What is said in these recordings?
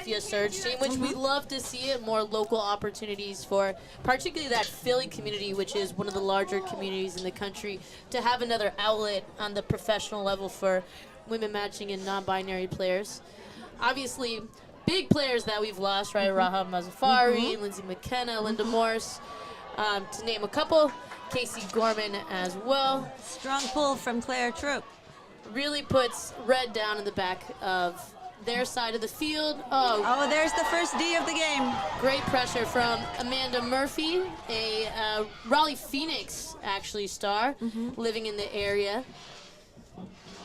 Philadelphia Surge team, which we love to see it, more local opportunities for particularly that Philly community, which is one of the larger communities in the country, to have another outlet on the professional level for women matching and non-binary players. Obviously, big players that we've lost, right? Raham Mazafari, Lindsay McKenna, Linda Morse, to name a couple. Casey Gorman as well. Strong pull from Claire Troop. Really puts red down in the back of their side of the field. Oh, there's the first D of the game. Great pressure from Amanda Murphy, a Raleigh Phoenix, actually, star, living in the area.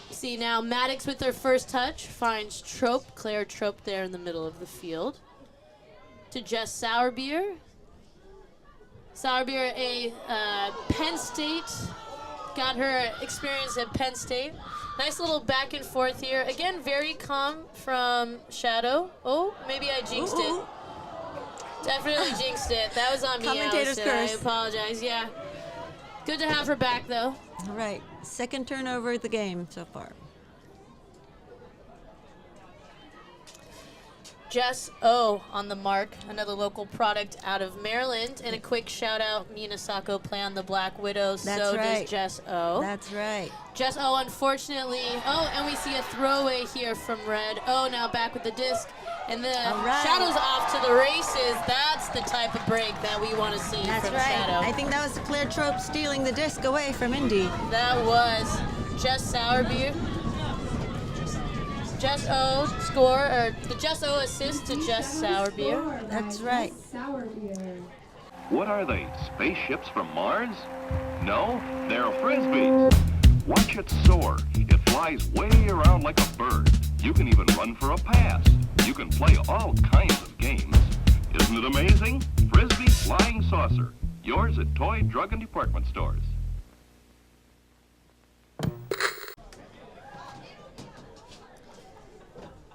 See now Maddox with her first touch finds Trope, Claire Trope there in the middle of the field. To Jess Sourbeer. Sourbeer, a Penn State, got her experience at Penn State. Nice little back and forth here. Again, very calm from Shadow. Oh, maybe I jinxed it. Definitely jinxed it. That was on me, Commentator's Allison. curse. I apologize, yeah. Good to have her back, though. All right, second turnover of the game so far. Jess O on the mark, another local product out of Maryland. And a quick shout out, Mina Sacco play on the Black Widows. That's so right. does Jess O. That's right. Jess O, unfortunately. Oh, and we see a throwaway here from Red. Oh, now back with the disc. And the Shadow's off to the races. That's the type of break that we want to see That's from right. Shadow. I think that was Claire Trope stealing the disc away from Indy. That was Jess Sourbeer. Jess O score, or the Jess O assist to Jess Sourbeer. That's right. What are they, spaceships from Mars? No, they're frisbees. Watch it soar. It flies way around like a bird. You can even run for a pass. You can play all kinds of games. Isn't it amazing? Frisbee Flying Saucer. Yours at toy, drug, and department stores.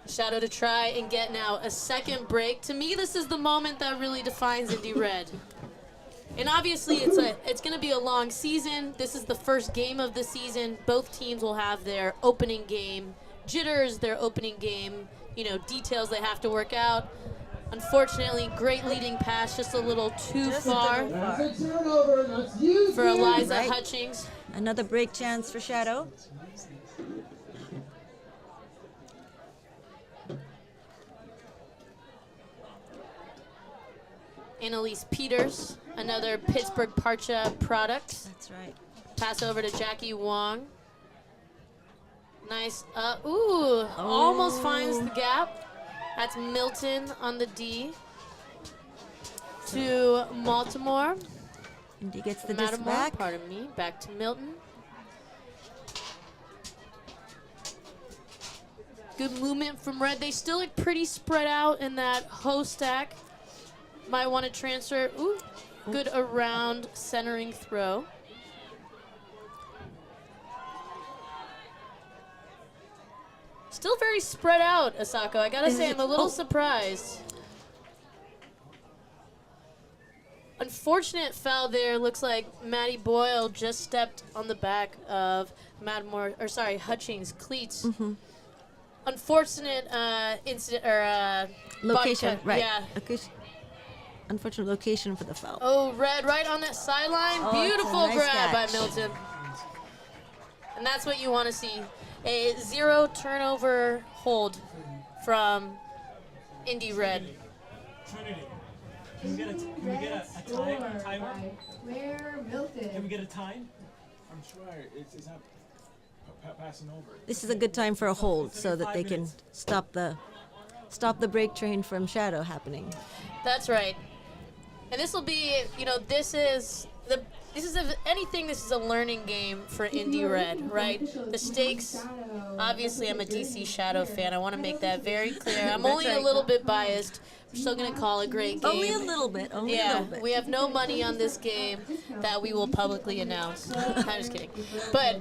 Shadow to try and get now a second break. To me, this is the moment that really defines Indy Red. And obviously, it's going to be a long season. This is the first game of the season. Both teams will have their opening game jitters, their opening game, details they have to work out. Unfortunately, great leading pass, just a little too far for Eliza Hutchings. Another break chance for Shadow. Annalise Peters, another Pittsburgh Parcha product. That's right. Pass over to Jackie Wong. Nice. Almost finds the gap. That's Milton on the D. To Baltimore. Indy gets the disc back. Pardon me. Back to Milton. Good movement from Red. They still look pretty spread out in that hoe stack. Might want to transfer. Ooh, good around centering throw. Still very spread out, Asako. I gotta say, I'm a little surprised. Unfortunate foul there. Looks like Maddie Boyle just stepped on the back of Hutchings' cleats. Unfortunate incident or location, right? Yeah. Unfortunate location for the foul. Oh, Red right on that sideline. Beautiful nice grab catch by Milton. And that's what you want to see. A 0 turnover hold from Indy Red. Trinity, can we get a timer? Can we get a time? I'm sure it's not passing over. This is a good time for a hold so that they can stop the break train from Shadow happening. That's right. And this will be, this is if anything, this is a learning game for Indy Red, right? The stakes, obviously I'm a DC Shadow fan. I want to make that very clear. I'm only a little bit biased. We're still going to call it a great game. Only a little bit. We have no money on this game that we will publicly announce. I'm just kidding. But,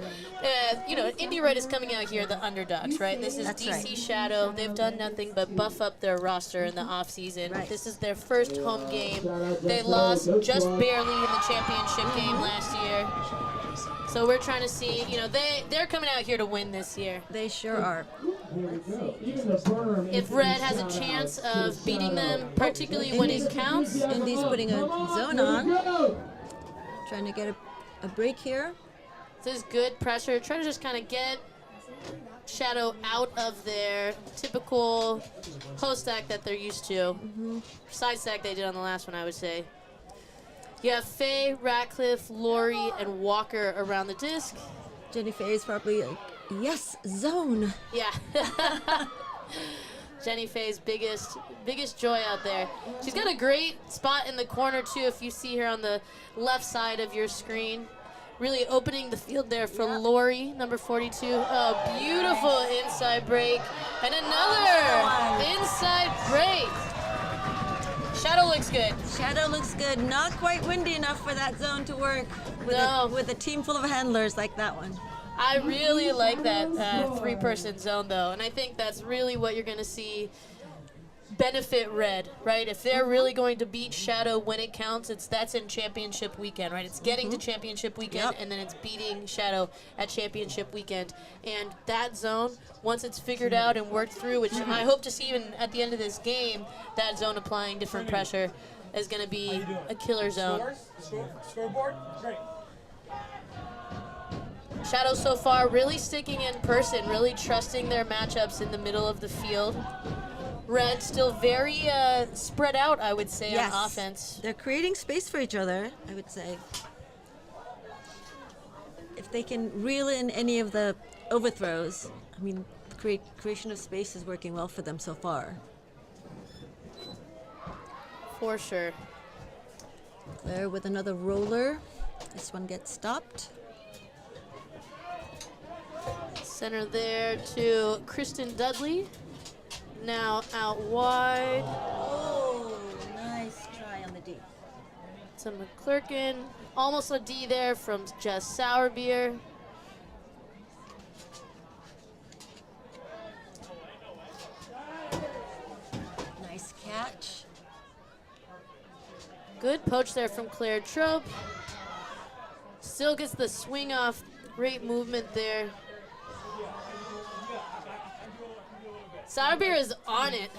Indy Red is coming out here, the underdogs, right? This is DC Shadow. They've done nothing but buff up their roster in the offseason. Right. This is their first home game. They lost just barely in the championship game last year. So we're trying to see, you know, they're coming out here to win this year. They sure are. If Red has a chance of beating them, particularly when it counts. Indy's putting a zone on. Trying to get a break here. This is good pressure. Try to just kind of get Shadow out of their typical post stack that they're used to. Side stack they did on the last one, I would say. You have Faye, Ratcliffe, Lori, and Walker around the disc. Jenny Faye is probably like, yes, zone. Yeah. Jenny Faye's biggest joy out there. She's got a great spot in the corner too if you see her on the left side of your screen. Really opening the field there for Lori, number 42. Oh, beautiful inside break. And another inside break. Shadow looks good. Shadow looks good. Not quite windy enough for that zone to work with a team full of handlers like that one. I really like that three-person zone, though, and I think that's really what you're going to see benefit Red, right? If they're really going to beat Shadow when it counts, that's in championship weekend, right? It's getting to championship weekend, and then it's beating Shadow at championship weekend. And that zone, once it's figured out and worked through, which I hope to see even at the end of this game, that zone applying different pressure is going to be a killer zone. Scoreboard? Great. Shadow so far really sticking in person, really trusting their matchups in the middle of the field. Red still very spread out, I would say, on offense. They're creating space for each other, I would say. If they can reel in any of the overthrows, I mean, creation of space is working well for them so far. For sure. Claire with another roller. This one gets stopped. Center there to Kristen Dudley. Now out wide. Oh, nice try on the D. To McClurkin. Almost a D there from Jess Sourbeer. Nice catch. Good poach there from Claire Trope. Still gets the swing off. Great movement there. Sourbeer is on it.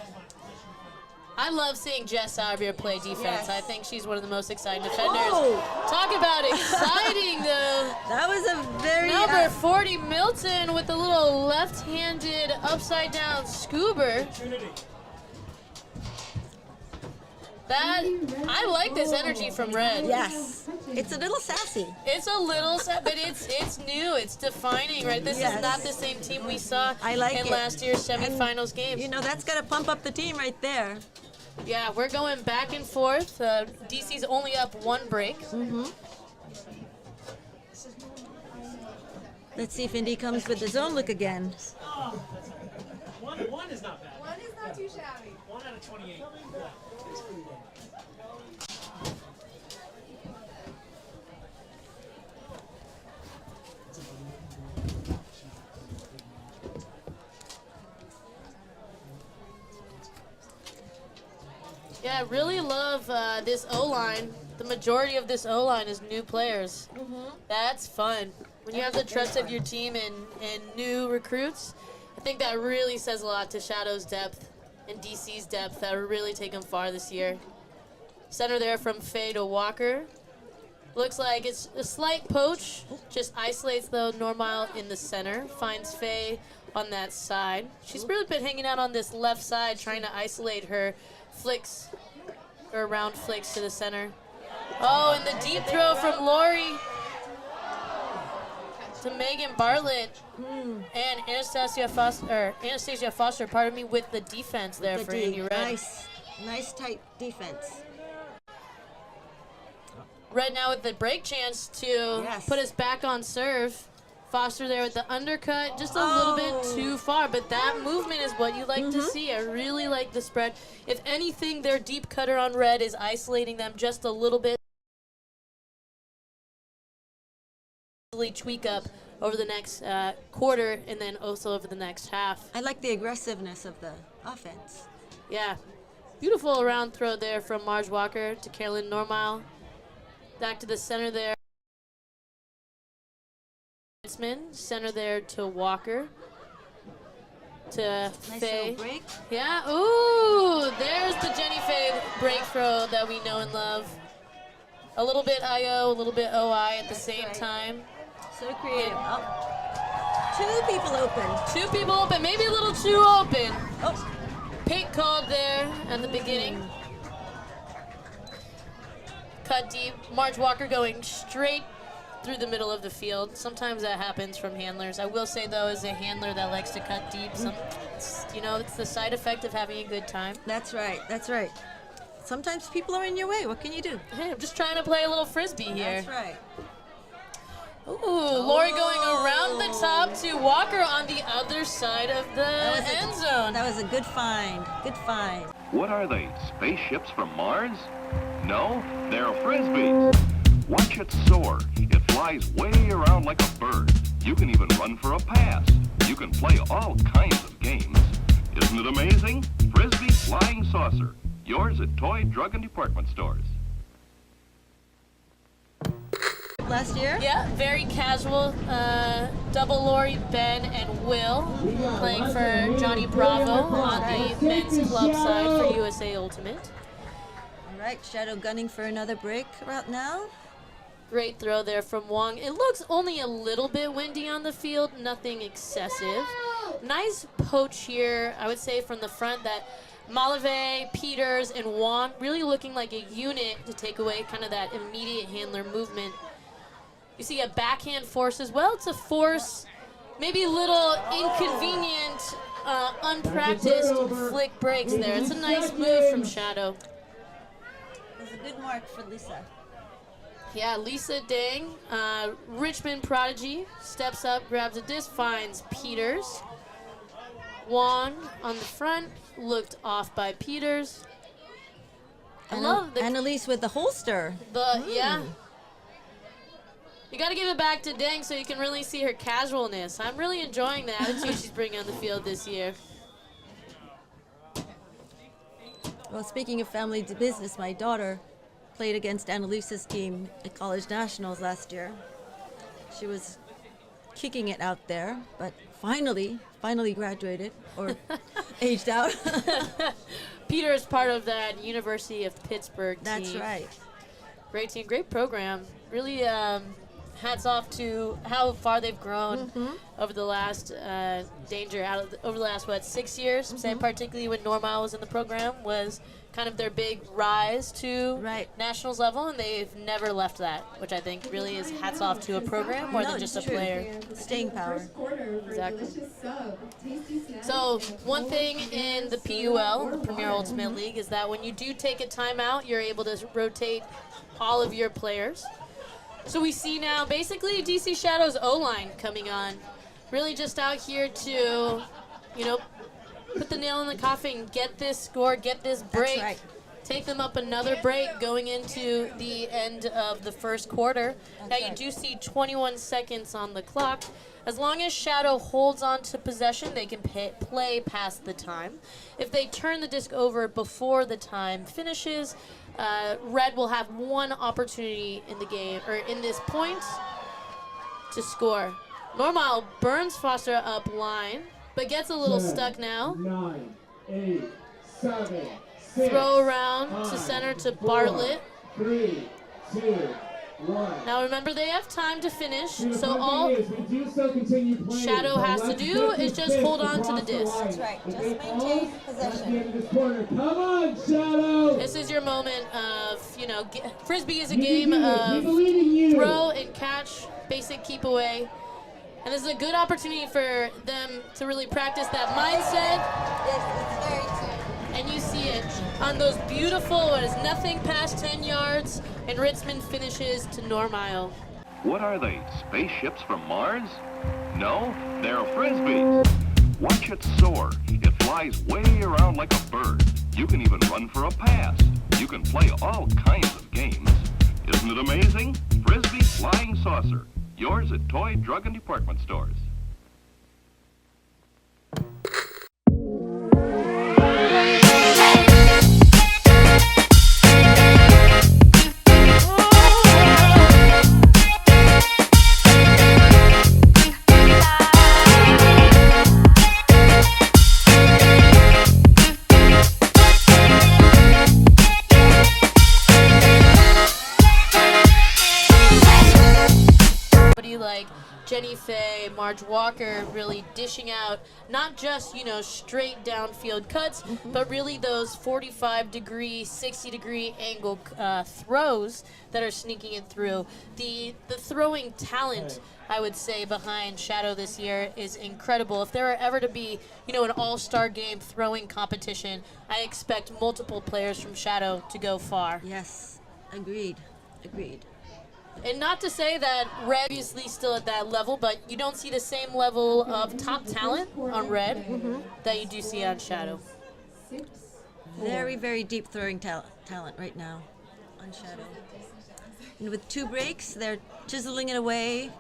I love seeing Jess Sourbeer play defense. Yes. I think she's one of the most exciting defenders. Talk about exciting, though. That was a very... Number 40, Milton, with a little left-handed upside-down scuba. I like this energy from Red. Yes. It's a little sassy. It's a little, but it's new. It's defining, right? This is not the same team we saw in last year's semifinals games. You know, that's got to pump up the team right there. Yeah, we're going back and forth. DC's only up one break. Let's see if Indy comes with the zone look again. One is not bad. One is not too shabby. 1 out of 28. Yeah, I really love this O-line. The majority of this O-line is new players. That's fun. When you have the trust of your team and new recruits, I think that really says a lot to Shadow's depth and DC's depth that will really take them far this year. Center there from Faye to Walker. Looks like it's a slight poach. Just isolates, though, Normal in the center. Finds Faye on that side. She's really been hanging out on this left side, trying to isolate her flicks, or round flicks to the center. Oh, and the deep throw from Lori to Megan Bartlett and Anastasia Foster, pardon me, with the defense there for Indy Red. Nice tight defense. Red now with the break chance to put us back on serve. Foster there with the undercut, just a little bit too far, but that movement is what you like to see. I really like the spread. If anything, their deep cutter on Red is isolating them just a little bit. Tweak up over the next quarter and then also over the next half. I like the aggressiveness of the offense. Yeah. Beautiful round throw there from Marge Walker to Carolyn Normal. Back to the center there. Ritzman. Center there to Walker. To Nice Faye. little break. Yeah. Ooh, there's the Jenny Faye break throw that we know and love. A little bit IO, a little bit OI at the same time. So creative. Oh. 2 people open. 2 people open, maybe a little too open. Oh. Pink called there at the beginning. Cut deep. Marge Walker going straight through the middle of the field. Sometimes that happens from handlers. I will say, though, as a handler that likes to cut deep, it's the side effect of having a good time. That's right. That's right. Sometimes people are in your way. What can you do? Hey, I'm just trying to play a little frisbee here. That's right. Ooh, Lori going around the top to Walker on the other side of the end zone. That was a good find. Good find. What are they, spaceships from Mars? No, they're frisbees. Watch it soar. It flies way around like a bird. You can even run for a pass. You can play all kinds of games. Isn't it amazing? Frisbee Flying Saucer. Yours at toy, drug, and department stores. Last year? Yeah, very casual. Double Lori, Ben, and Will playing for Johnny Bravo on the men's club side for USA Ultimate. All right, Shadow gunning for another break right now. Great throw there from Wong. It looks only a little bit windy on the field, nothing excessive. Nice poach here, I would say, from the front that Malave, Peters, and Wong really looking like a unit to take away kind of that immediate handler movement. You see a backhand force as well. It's a force, maybe a little inconvenient, unpracticed flick breaks there. It's a nice move from Shadow. It's a good mark for Lisa. Yeah, Lisa Dang, Richmond prodigy, steps up, grabs a disc, finds Peters. Wong on the front, looked off by Peters. I love the Annalise with the holster. yeah. You got to give it back to Dang so you can really see her casualness. I'm really enjoying the attitude she's bringing on the field this year. Well, speaking of family business, my daughter played against Annalise's team at College Nationals last year. She was kicking it out there, but finally graduated or aged out. Peter is part of that University of Pittsburgh team. That's right. Great team, great program. Really hats off to how far they've grown over the last over the last 6 years. Say particularly when Normal was in the program was kind of their big rise to nationals level, and they've never left that, which I think really is hats off to a program more than just a player. Staying power. Exactly. So one thing in the PUL, the Premier Ultimate League, is that when you do take a timeout, you're able to rotate all of your players. So we see now basically DC Shadow's O-line coming on. Really just out here to, put the nail in the coffin, get this score, get this break. That's right. Take them up another break going into the end of the first quarter. Now you do see 21 seconds on the clock. As long as Shadow holds on to possession, they can play past the time. If they turn the disc over before the time finishes, Red will have one opportunity in the game, or in this point, to score. Normal burns Foster up line, but gets a little stuck now. 9, 8, 7, 6, Throw around to center to Bartlett. 3, 2, 1. Now remember, they have time to finish, So so all Shadow has to do is just hold on to the disc. That's right. Just maintain possession. Come on, Shadow! This is your moment of, Frisbee is a game We of believe in you. throw and catch, basic keep away. And this is a good opportunity for them to really practice that mindset. Yes, it's very true. And you see it on those beautiful, nothing past 10 yards, and Ritzman finishes to Normile. What are they, spaceships from Mars? No, they're frisbees. Watch it soar. It flies way around like a bird. You can even run for a pass. You can play all kinds of games. Isn't it amazing? Frisbee Flying Saucer. Yours at toy, drug, and department stores. Jenny Faye, Marge Walker really dishing out not just, straight downfield cuts, but really those 45-degree, 60-degree angle throws that are sneaking it through. The throwing talent, I would say, behind Shadow this year is incredible. If there are ever to be, an all-star game throwing competition, I expect multiple players from Shadow to go far. Yes, agreed. And not to say that Red obviously still at that level, but you don't see the same level of top talent on Red that you do see on Shadow. Very, very deep throwing talent right now on Shadow. And with 2 breaks, they're chiseling it away.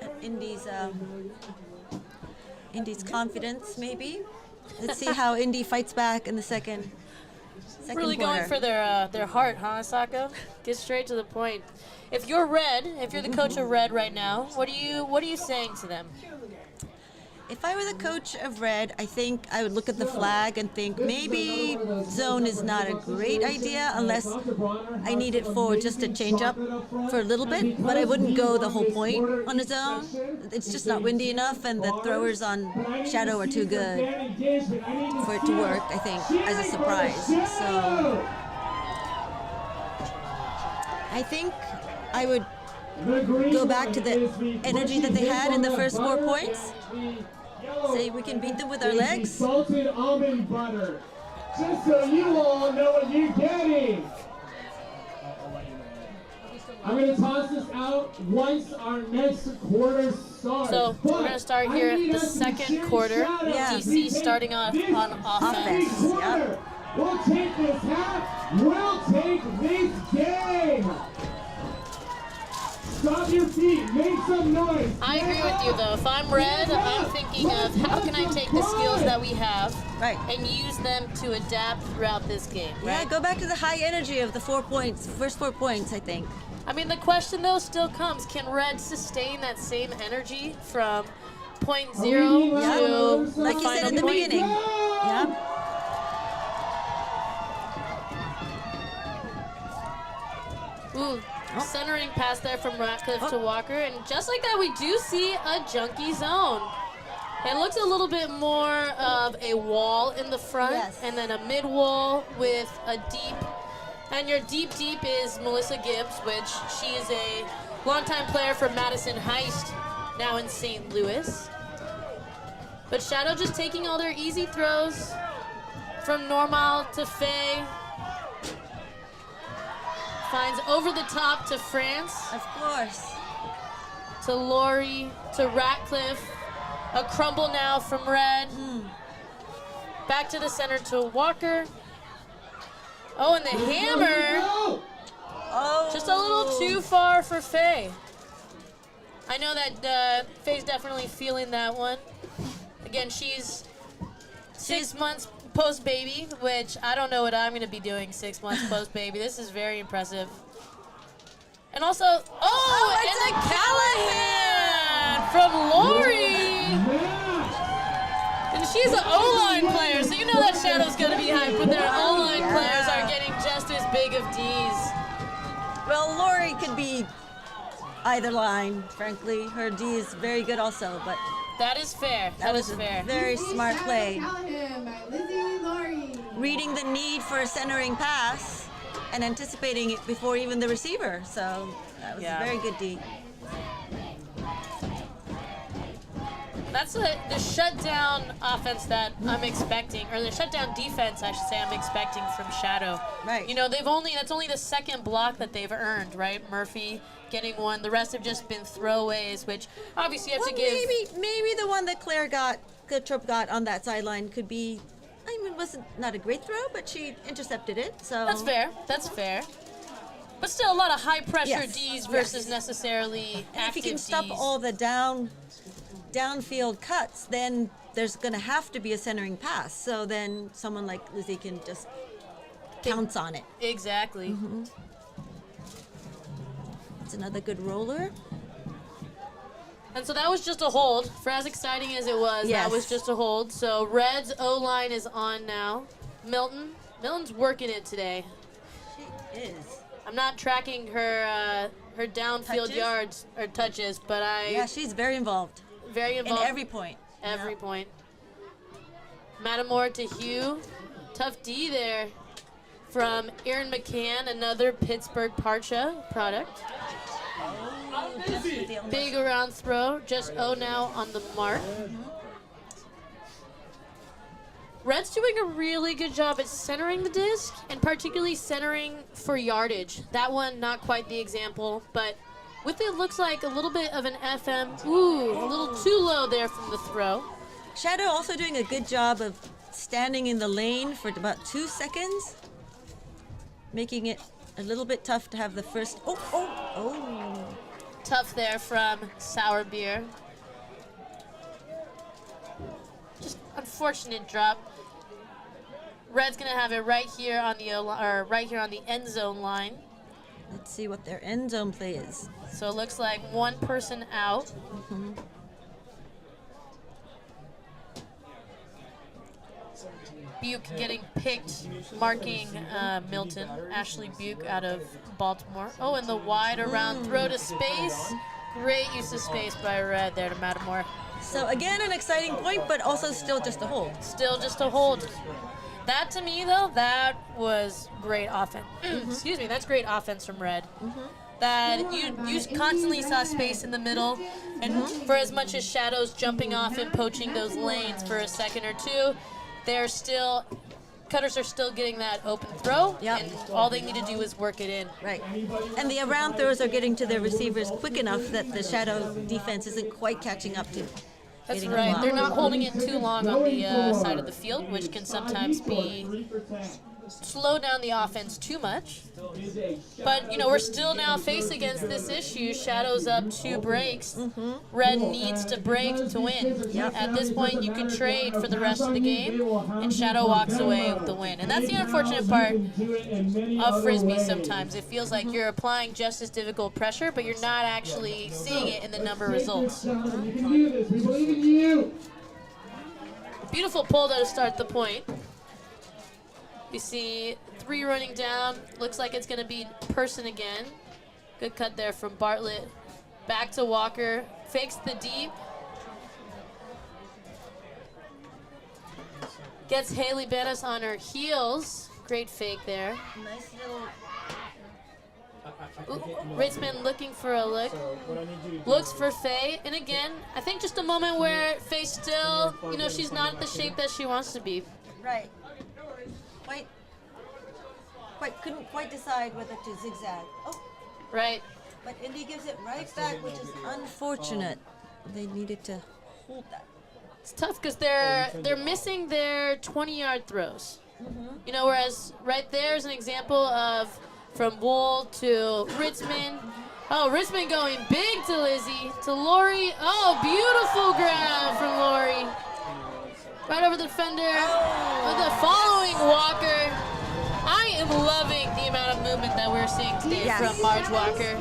At Indy's confidence, maybe. Let's see how Indy fights back in the second Really quarter. going for their heart, huh, Sako? Get straight to the point. If you're Red, if you're the coach of Red right now, what are you saying to them? If I were the coach of Red, I think I would look at the flag and think maybe zone is not a great idea unless I need it for just a change up for a little bit, but I wouldn't go the whole point on a zone. It's just not windy enough, and the throwers on Shadow are too good for it to work, I think, as a surprise. So I think I would go back to the energy that they had in the first 4 points. Say we can beat them with our legs. Salted almond butter. Just so you all know what you're getting. I'm going to toss this out once our next quarter starts. So we're going to start here at the second quarter. Yeah. DC starting off on offense. Quarter. We'll take this half. We'll take this game. Stop your feet. Make some noise. I agree with you, though. If I'm Red, I'm thinking of how can I take the skills that we have and use them to adapt throughout this game. Yeah, Right? go back to the high energy of the 4 points, first 4 points, I think. I mean, the question, though, still comes. Can Red sustain that same energy from point 0 to Like the you said final in the point? beginning. Yeah. Ooh, centering pass there from Ratcliffe to Walker. And just like that, we do see a junkie zone. It looks a little bit more of a wall in the front and then a mid wall with a deep. And your deep is Melissa Gibbs, which she is a longtime player for Madison Heist, now in St. Louis. But Shadow just taking all their easy throws from Normal to Faye. Finds over the top to France. Of course. To Lori, to Ratcliffe. A crumble now from Red. Back to the center to Walker. Oh, and the hammer. Oh. Just a little too far for Faye. I know that Faye's definitely feeling that one. Again, she's 6 months post-baby, which I don't know what I'm going to be doing 6 months post-baby. This is very impressive. And also, and the Callahan from Lori. And she's an O-line player, so you know that Shadow's going to be hyped when their O-line players are getting just as big of Ds. Well, Lori could be either line, frankly. Her D is very good also, but That is fair. That was is a fair. very smart play. Callahan by Lizzie Laurie. Reading the need for a centering pass and anticipating it before even the receiver. So that was a very good D. That's the shutdown offense that I'm expecting, or the shutdown defense, I should say, I'm expecting from Shadow. Right. You know, that's only the second block that they've earned, right? Murphy getting one. The rest have just been throwaways, which obviously you have to give. Maybe the one that Claire Trupp got on that sideline could be. I mean, it wasn't not a great throw, but she intercepted it. So That's fair. That's fair. But still, a lot of high pressure Yes. Ds versus necessarily And if active you can stop Ds. all the downfield cuts, then there's going to have to be a centering pass. So then someone like Lizzie can just pounce on it. Exactly. It's another good roller. And so that was just a hold. For as exciting as it was, Yes. that was just a hold. So Red's O-line is on now. Milton's working it today. She is. I'm not tracking her downfield Touches? yards or touches, but Yeah, she's very involved. very involved In every point. every point. Matamore to Hugh. Tough D there from Aaron McCann, another Pittsburgh Parcha product. Big around throw, just O now on the mark. Red's doing a really good job at centering the disc, and particularly centering for yardage. That one, not quite the example, but with it looks like a little bit of an FM. Ooh, a little too low there from the throw. Shadow also doing a good job of standing in the lane for about 2 seconds, making it a little bit tough to have the first. Oh. Tough there from Sour Beer. Just unfortunate drop. Red's gonna have it right here on the end zone line. Let's see what their end zone play is. So it looks like one person out. Buke getting picked, marking Milton. Ashley Buke out of Baltimore. Oh, and the wide around throw to space. Great use of space by Red there to Matamore. So again, an exciting point, but also still just a hold. Still just a hold. That to me though, that was great offense. Excuse me, that's great offense from Red. That you constantly saw space in the middle, and for as much as Shadow's jumping off and poaching those lanes for a second or two, Cutters are still getting that open throw, and all they need to do is work it in. Right. And the around throws are getting to their receivers quick enough that the Shadow defense isn't quite catching up to. That's right. They're not holding it too long on the side of the field, which can sometimes slow down the offense too much. But, we're still now faced against this issue. Shadow's up 2 breaks. Red needs to break to win. At this point, you could trade for the rest of the game, and Shadow walks away with the win. And that's the unfortunate part of Frisbee sometimes. It feels like you're applying just as difficult pressure, but you're not actually seeing it in the number of results. Beautiful pull, though, to start the point. You see 3 running down. Looks like it's going to be Person again. Good cut there from Bartlett. Back to Walker. Fakes the deep. Gets Haley Bennis on her heels. Great fake there. Nice little. Ritzman looking for a look. Looks for Faye. And again, I think just a moment where Faye still, she's not at the shape that she wants to be. Right. Couldn't quite decide whether to zigzag. Oh. Right. But Indy gives it right back, which is unfortunate. They needed to hold that. It's tough because they're missing their 20-yard throws. Whereas right there is an example of from Wool to Ritzman. Oh, Ritzman going big to Lizzie, to Lori. Oh, beautiful grab from Lori. Right over the defender. With the following Walker. I am loving the amount of movement that we're seeing today from Marge Walker.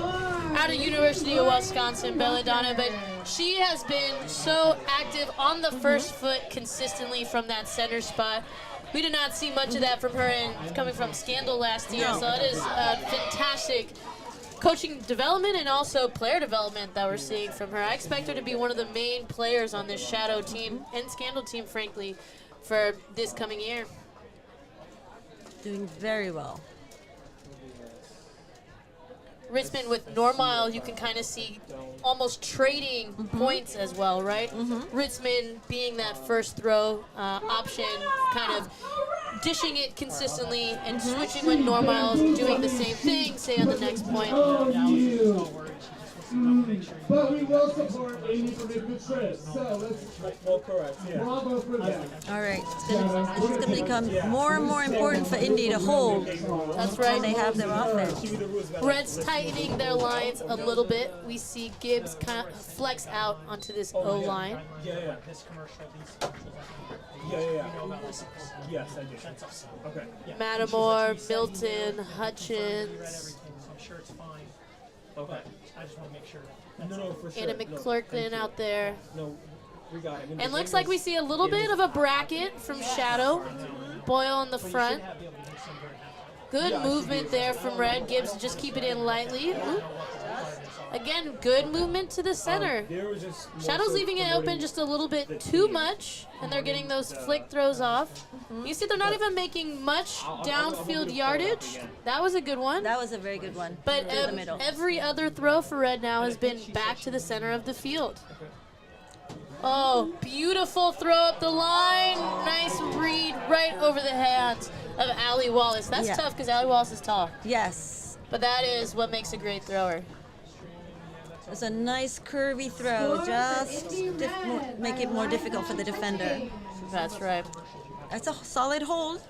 Out of University of Wisconsin, Belladonna, but she has been so active on the first foot consistently from that center spot. We did not see much of that from her and coming from Scandal last year, so it is a fantastic coaching development and also player development that we're seeing from her. I expect her to be one of the main players on this Shadow team and Scandal team, frankly, for this coming year. Doing very well. Ritzman with Normile, you can kind of see almost trading points as well, right? Ritzman being that first throw option, kind of dishing it consistently and switching when Normile is doing the same thing, say on the next point. But we will support Indy for making the trip. So let's bravo for that. All right. It's going to become more and more important for Indy to hold. That's right. When they have their offense. Red's tightening their lines a little bit. We see Gibbs kind of flex out onto this O-line. This commercial, these commercials. Yes, I do. That's awesome. Okay. Matamore, Milton, Hutchins. I'm sure it's fine. Okay. I just want to make sure. No, for sure. Anna McClurkin out there. No, we got it. And looks like we see a little bit of a bracket from Shadow. Boyle in the front. Good movement there from Red. Gibbs just keep it in lightly. Ooh. Again, good movement to the center. Shadow's leaving it open just a little bit too much, and they're getting those flick throws off. You see they're not even making much downfield yardage. That was a good one. That was a very good one. But through the middle. every other throw for Red now has been back to the center of the field. Oh, beautiful throw up the line. Nice read right over the hands of Allie Wallace. That's tough because Allie Wallace is tall. Yes. But that is what makes a great thrower. It was a nice curvy throw, just make it more difficult for the defender. That's right. That's a solid hold.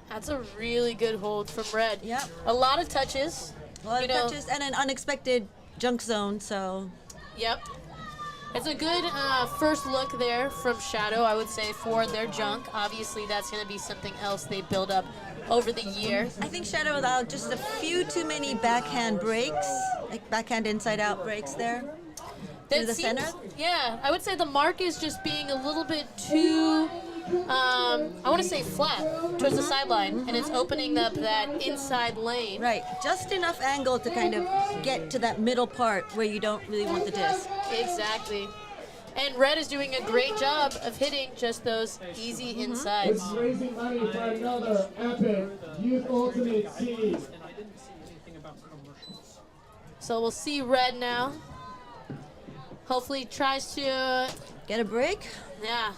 That's a really good hold from Red. Yep. A lot of touches. A lot of touches and an unexpected junk zone, so. Yep. It's a good first look there from Shadow, I would say, for their junk. Obviously, that's going to be something else they build up over the year. I think Shadow allowed just a few too many backhand breaks, like backhand inside-out breaks there. Through the center? Yeah, I would say the mark is just being a little bit too, I want to say flat towards the sideline, and it's opening up that inside lane. Right, just enough angle to kind of get to that middle part where you don't really want the disc. Exactly. And Red is doing a great job of hitting just those easy insides. It's raising money for another epic Youth Ultimate Seed. So we'll see Red now. Hopefully tries to get a break. Yeah.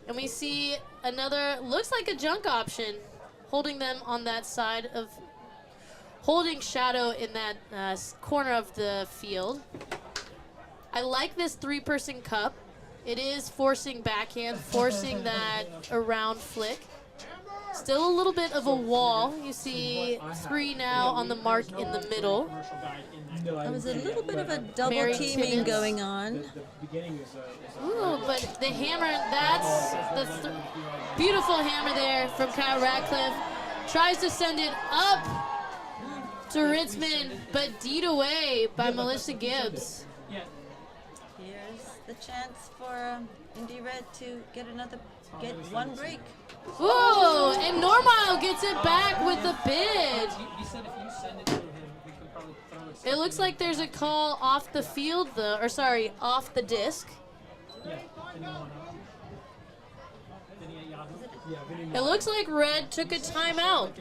And we see another, looks like a junk option, holding them on that side of, holding Shadow in that corner of the field. I like this three-person cup. It is forcing backhand, forcing that around flick. Still a little bit of a wall. You see three now on the mark in the middle. There was a little bit of a double teaming going on. Ooh, but the hammer, that's the beautiful hammer there from Kyle Radcliffe. Tries to send it up to Ritzman, but D'd away by Melissa Gibbs. Here's the chance for Indy Red to get one break. Ooh, and Normile gets it back with the bid. It looks like there's a call off the field, though, or sorry, off the disc. It looks like Red took a timeout.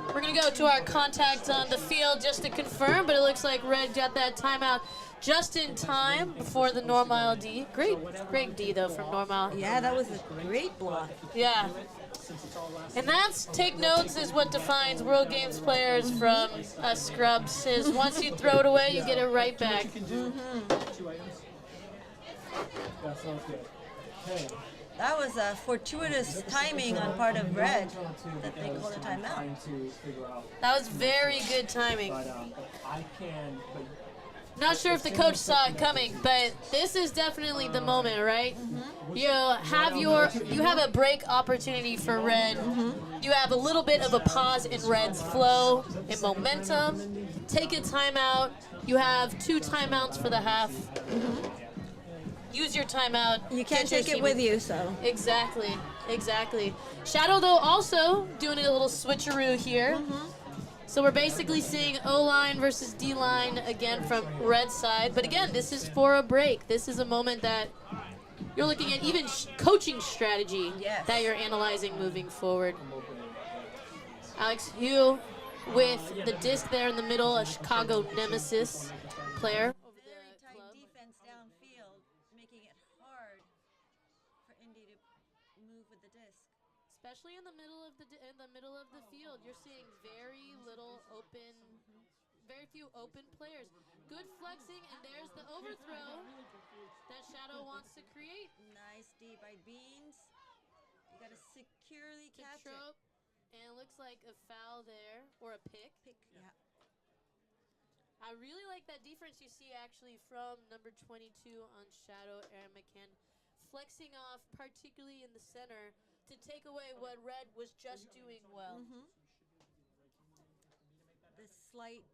We're going to go to our contact on the field just to confirm, but it looks like Red got that timeout just in time before the Normile D. Great D, though, from Normile. Yeah, that was a great block. Yeah. And that's, take notes, is what defines World Games players from us scrubs, is once you throw it away, you get it right back. That sounds good. Hey. That was a fortuitous timing on part of Red that they called a timeout. That was very good timing. Not sure if the coach saw it coming, but this is definitely the moment, right? You have a break opportunity for Red. You have a little bit of a pause in Red's flow and momentum. Take a timeout. You have 2 timeouts for the half. Use your timeout. You can't take it with you, so. Exactly. Shadow, though, also doing a little switcheroo here. So we're basically seeing O-line versus D-line again from Red side. But again, this is for a break. This is a moment that you're looking at even coaching strategy that you're analyzing moving forward. Alex Hugh with the disc there in the middle, a Chicago Nemesis player. Very tight defense downfield, making it hard for Indy to move with the disc. Especially in the middle of the field, you're seeing very few open players. Good flexing, and there's the overthrow that Shadow wants to create. Nice D by Beans. You got to securely catch it. And it looks like a foul there, or a pick. Yeah. I really like that difference you see actually from number 22 on Shadow, Aaron McCann, flexing off, particularly in the center, to take away what Red was just doing well. This slight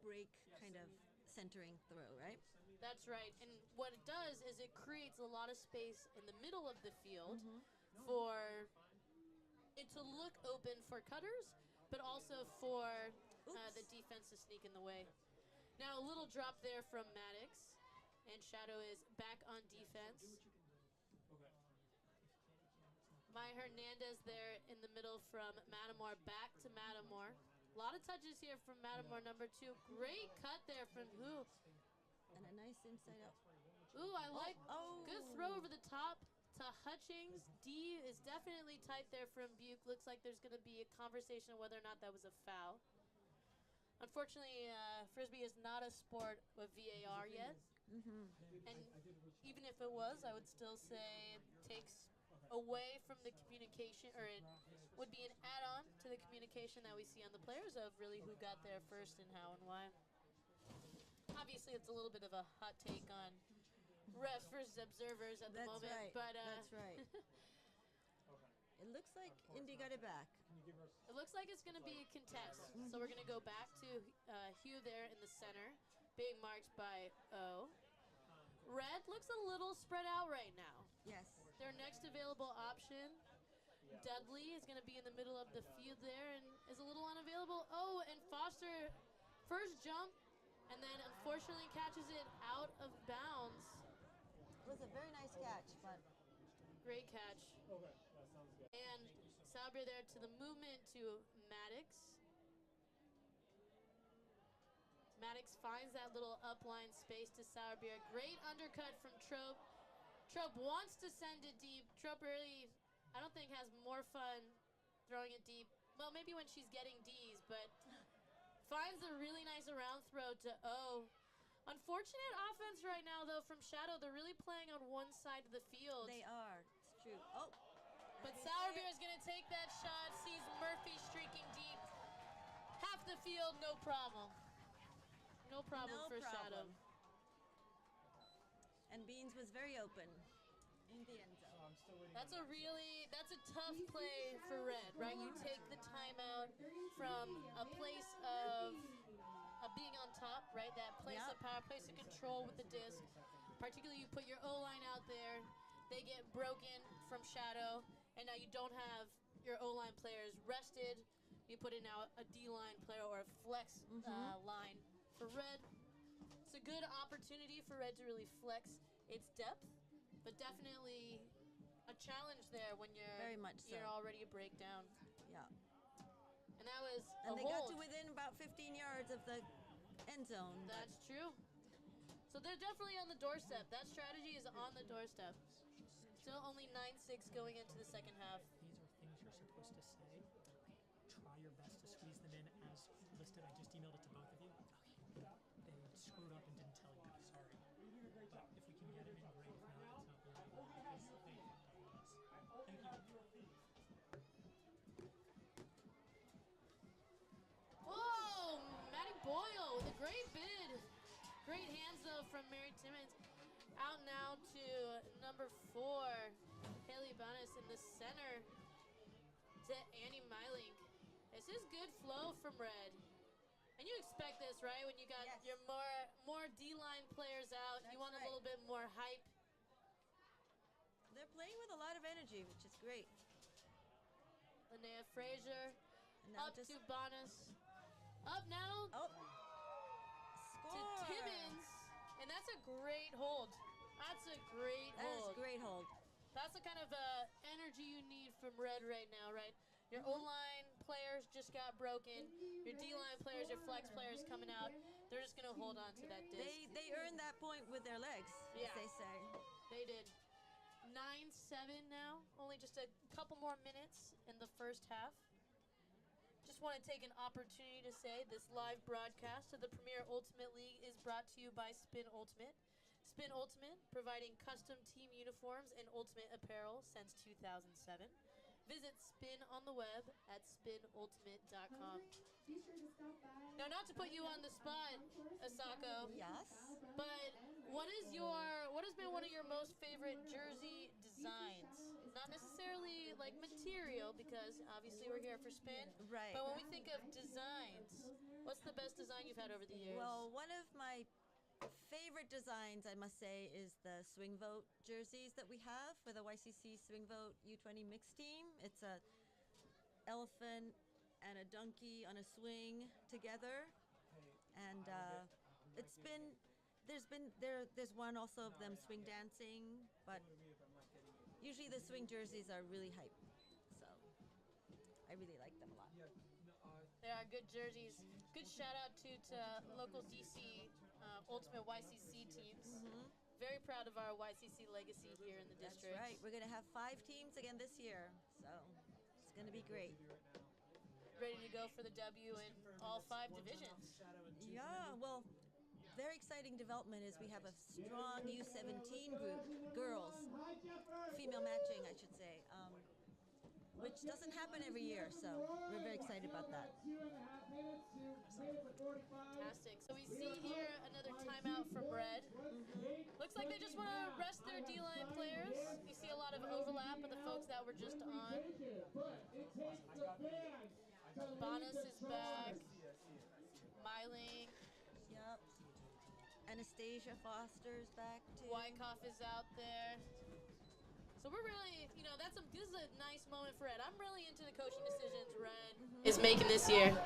break kind of centering throw, right? That's right. And what it does is it creates a lot of space in the middle of the field for it to look open for cutters, for Oops. the defense to sneak in the way. Now a little drop there from Maddox, and Shadow is back on defense. Okay. Maya Hernandez there in the middle from Matamor, back to Matamor. A lot of touches here from Matamor, number 2. Great cut there from who? And a nice inside out. Ooh, I like. Oh. Good throw over the top to Hutchings. D is definitely tight there from Buke. Looks like there's going to be a conversation of whether or not that was a foul. Unfortunately, Frisbee is not a sport with VAR yet. And even if it was, I would still say it takes away from the communication, or it would be an add-on to the communication that we see on the players of really who got there first and how and why. Obviously, it's a little bit of a hot take on refs versus observers at the That's moment. right. But That's right. It looks like Indy got it back. it looks like it's going to be a contest. So we're going to go back to Hugh there in the center, being marked by O. Red looks a little spread out right now. Yes. Their next available option, Dudley, is going to be in the middle of the field there and is a little unavailable. Oh, and Foster, first jump, and then unfortunately catches it out of bounds. It was a very nice catch, but Great catch. Okay, that sounds good. And Sauber there to the movement to Maddox. Maddox finds that little upline space to Sauerbier. Great undercut from Trope. Trope wants to send it deep. Trope really, I don't think, has more fun throwing it deep. Well, maybe when she's getting D's, but finds a really nice around throw to O. Unfortunate offense right now, though, from Shadow. They're really playing on one side of the field. they are. It's true. Oh. But Sauerbier is going to take that shot, sees Murphy streaking deep. Half the field, no problem. No problem No for problem. Shadow. And Beans was very open in the end zone. I'm still waiting. That's a tough play for Red, right? You take the timeout from a place of being on top, right? That place Yep. of power, place of control with the disc. Particularly you put your O-line out there, they get broken from Shadow, and now you don't have your O-line players rested. You put in now a D-line player or a flex line for Red. It's a good opportunity for Red to really flex its depth, but definitely a challenge there when you're Very much so. you're already a breakdown. Yeah. And that was And a they hold. got to within about 15 yards of the end zone. but That's true. So they're definitely on the doorstep. That strategy is on the doorstep. Still only 9-6 going into the second half. These are things you're supposed to say. Try your best to squeeze them in as listed. I just emailed it to both of you. Okay. They screwed up and didn't tell you. Sorry. But if we can get them in, great. If not, it's not really good because they fucked up us. Thank you. Whoa! Maddie Boyle with a great bid. Great hands, though, from Mary Timmons. Out now to number 4, Haley Bonas in the center to Annie Mylink. This is good flow from Red. And you expect this, right? When you got Yes. your more D-line players out, That's you want right. a little bit more hype. They're playing with a lot of energy, which is great. Linnea Frazier And now up just to Bonas. Up now score. to Timmons. And that's a great hold. That's a great That is hold. a great hold. That's the kind of energy you need from Red right now, right? Your O-line players just got broken. Your D-line players, your flex players coming out. They're just going to hold on to that disc. They earned that point with their legs, Yeah. as they say. They did. 9-7 now. Only just a couple more minutes in the first half. Just want to take an opportunity to say this live broadcast of the Premier Ultimate League is brought to you by Spin Ultimate. Spin Ultimate, providing custom team uniforms and ultimate apparel since 2007. Visit Spin on the web at spinultimate.com. Be sure to stop by. Now, not to put you on the spot, Asako, Yes. but what has been one of your most favorite jersey designs? Not necessarily like material, because obviously we're here for Spin. Right. But when we think of designs, what's the best design you've had over the years? Well, one of my favorite designs, I must say, is the Swing Vote jerseys that we have for the YCC Swing Vote U20 mixed team. It's a elephant and a donkey on a swing together, and there's one also of them swing dancing, but usually the swing jerseys are really hype, so I really like them a lot. They are good jerseys. Good shout out to local DC Ultimate YCC teams. Very proud of our YCC legacy here in the That's district. right. We're going to have 5 teams again this year, so it's going to be great. Ready to go for the W in all 5 divisions. Yeah, well, very exciting development is we have a strong U17 group, girls, female matching, I should say, which doesn't happen every year, so we're very excited about that. Fantastic. So we see here another timeout from Red. Looks like they just want to rest their D-line players. You see a lot of overlap of the folks that were just on. Bonus is back. Myling. Yep. Anastasia Foster's back too. Wyckoff is out there. So we're really, this is a nice moment for Red. I'm really into the coaching decisions Red is making this year.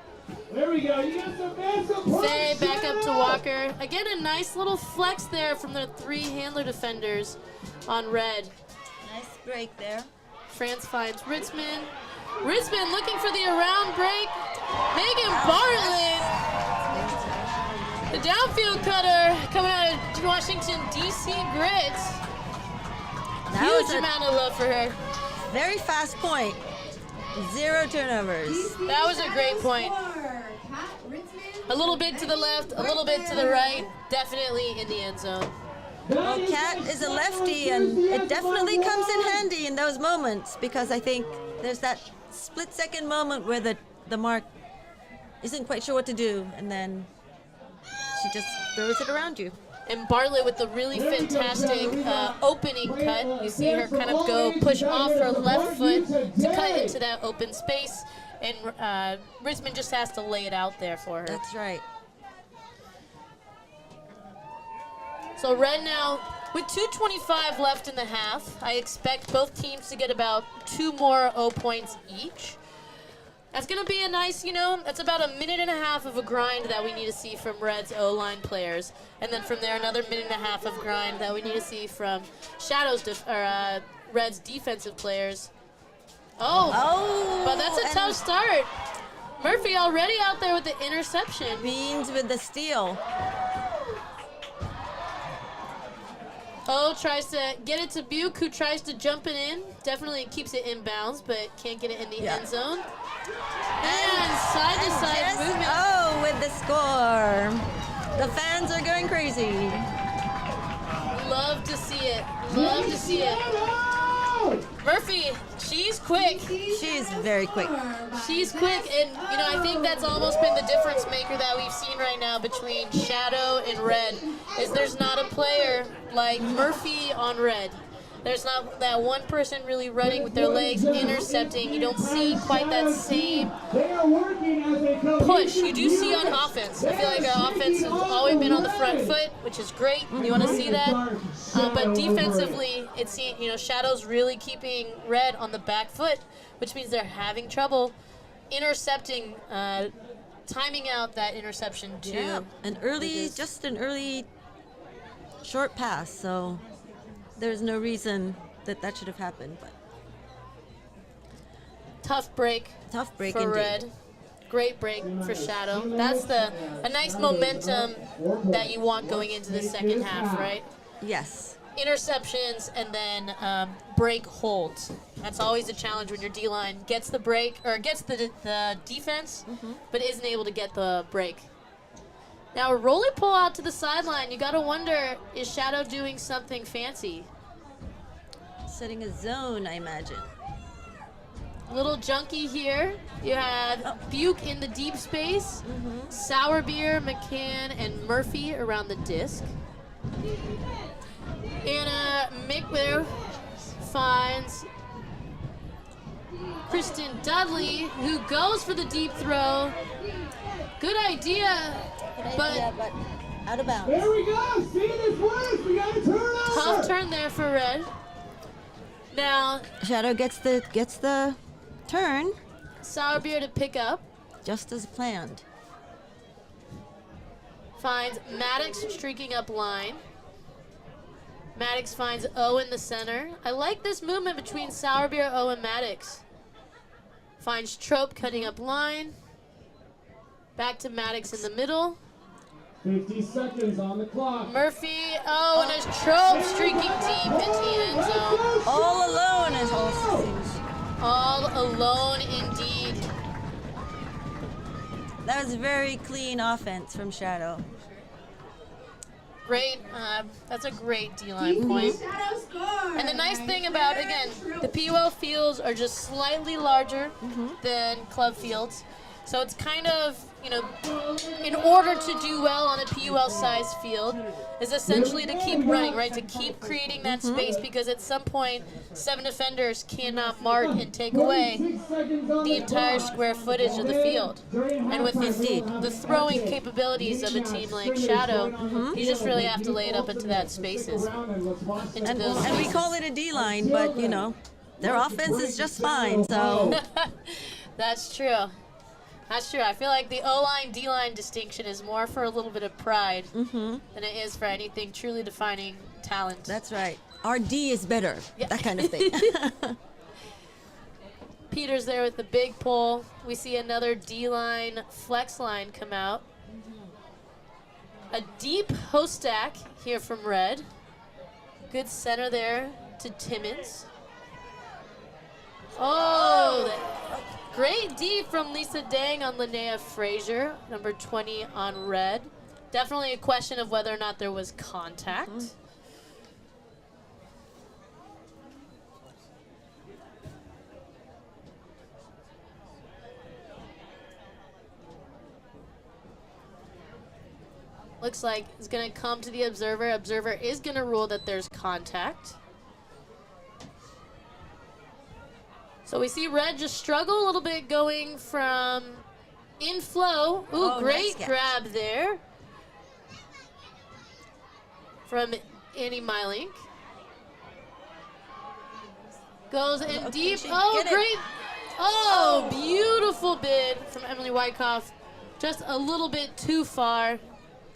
There we go. You got some massive Faye back up to Walker. Again, a nice little flex there from the 3 handler defenders on Red. Nice break there. France finds Ritzman. Ritzman looking for the around break. Megan Bartlett. The downfield cutter coming out of Washington, D.C. Grits. Huge amount of love for her. Very fast point. 0 turnovers. That was a great point. A little bit to the left, a little bit to the right. Definitely in the end zone. Well, Kat is a lefty, and it definitely comes in handy in those moments because I think there's that split-second moment where the mark isn't quite sure what to do, and then she just throws it around you. And Bartlett with the really fantastic opening cut. You see her kind of go push off her left foot to cut into that open space. And Ritzman just has to lay it out there for her. That's right. So Red now, with 2:25 left in the half, I expect both teams to get about 2 more O points each. That's going to be a nice, that's about a minute and a half of a grind that we need to see from Red's O-line players. And then from there, another minute and a half of grind that we need to see from Red's defensive players. But that's a tough start. Murphy already out there with the interception. Beans with the steal. Tries to get it to Buke, who tries to jump it in. Definitely keeps it inbounds, but can't get it in the end zone. And side-to-side movement. With the score. The fans are going crazy. Love to see it. Love to see it. Murphy, she's quick. She's very quick. She's quick, and I think that's almost been the difference maker that we've seen right now between Shadow and Red, is there's not a player like Murphy on Red. There's not that one person really running with their legs, intercepting. You don't see quite that same push you do see on offense. I feel like our offense has always been on the front foot, which is great. You want to see that. But defensively, it's Shadow's really keeping Red on the back foot, which means they're having trouble intercepting, timing out that interception too. Yeah, an early short pass, so there's no reason that should have happened. But tough break for indeed. Red. Great break for Shadow. That's a nice momentum that you want going into the second half, right? Yes. Interceptions and then break holds. That's always a challenge when your D-line gets the break or gets the defense, but isn't able to get the break. Now a rolling pull out to the sideline. You got to wonder, is Shadow doing something fancy? Setting a zone, I imagine. Little junkie here. You have Buke in the deep space, Sourbeer, McCann, and Murphy around the disc. Anna Mick finds Kristen Dudley, who goes for the deep throw. Good idea, but out of bounds. There we go. See this works. We got a turnover. Tough turn there for Red. Now Shadow gets the turn. Sourbeer to pick up. Just as planned. Finds Maddox streaking up line. Maddox finds O in the center. I like this movement between Sourbeer, O, and Maddox. Finds Trope cutting up line. Back to Maddox in the middle. 50 seconds on the clock. Murphy, oh, and as Trope streaking deep into the end zone. All alone as all seems. All alone indeed. That was very clean offense from Shadow. Great, that's a great D-line point. And the nice thing about, again, the PUL fields are just slightly larger than club fields. So it's kind of, you know, in order to do well on a PUL-sized field is essentially to keep running, right? To keep creating that space, because at some point, 7 defenders cannot mark and take away the entire square footage of the field. And with the throwing capabilities of a team like Shadow, you just really have to lay it up into that spaces. And we call it a D-line, but, you know, their offense is just fine, so. That's true. That's true. I feel like the O-line, D-line distinction is more for a little bit of pride than it is for anything truly defining talent. That's right. Our D is better. Yeah. That kind of thing. Peter's there with the big pull. We see another D-line, flex line come out. A deep host stack here from Red. Good center there to Timmons. Oh, great D from Lisa Dang on Linnea Frazier, number 20 on Red. Definitely a question of whether or not there was contact. Looks like it's going to come to the observer. Observer is going to rule that there's contact. So we see Red just struggle a little bit going from in flow. Ooh, oh, great nice grab there from Annie Mylink. Goes in deep. Oh, great. Oh, beautiful bid from Emily Wyckoff. Just a little bit too far.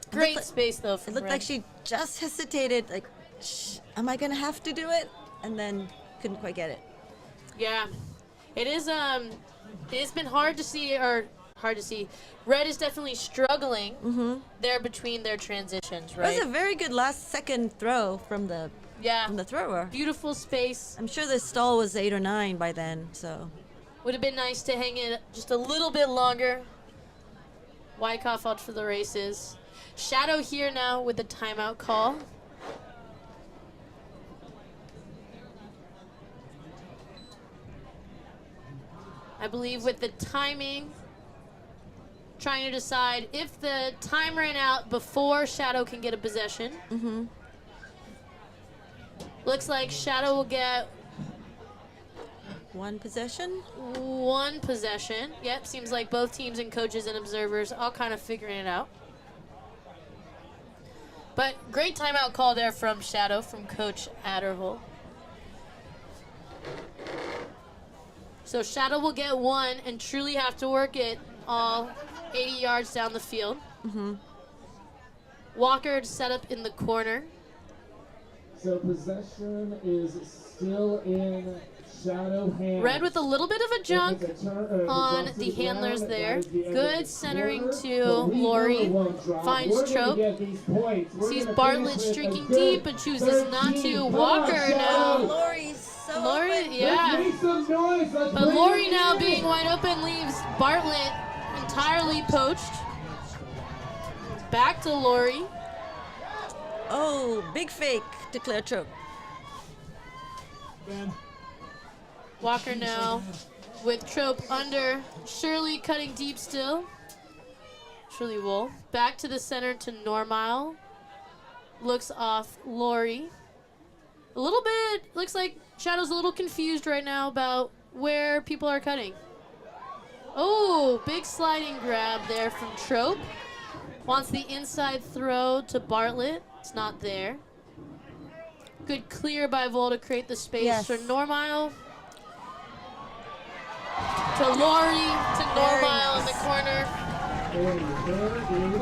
Great space, though, from It looked Red. like she just hesitated, like, am I going to have to do it? And then couldn't quite get it. Yeah, it is. It's been hard to see, Red is definitely struggling there between their transitions, right? That was a very good last second throw from the thrower. Beautiful space. I'm sure the stall was 8 or 9 by then, so. Would have been nice to hang it just a little bit longer. Wyckoff out for the races. Shadow here now with the timeout call. I believe with the timing, trying to decide if the time ran out before Shadow can get a possession. Looks like Shadow will get one possession? One possession. Yep, seems like both teams and coaches and observers all kind of figuring it out. But great timeout call there from Shadow, from Coach Adderhole. So Shadow will get one and truly have to work it all 80 yards down the field. Walker set up in the corner. So possession is still in Shadow hands. Red with a little bit of a junk on the handlers there. Good centering to Lori. Finds Trope. Sees Bartlett streaking deep but chooses not to. Walker now. Lori, yeah. But Lori now being wide open leaves Bartlett entirely poached. Back to Lori. Oh, big fake, declare Trope. Walker now with Trope under. Shirley cutting deep still. Shirley Wool. Back to the center to Normile. Looks off Lori. A little bit, looks like Shadow's a little confused right now about where people are cutting. Oh, big sliding grab there from Trope. Wants the inside throw to Bartlett. It's not there. Good clear by Vol to create the space for Normile. To Lori, to Normile in the corner.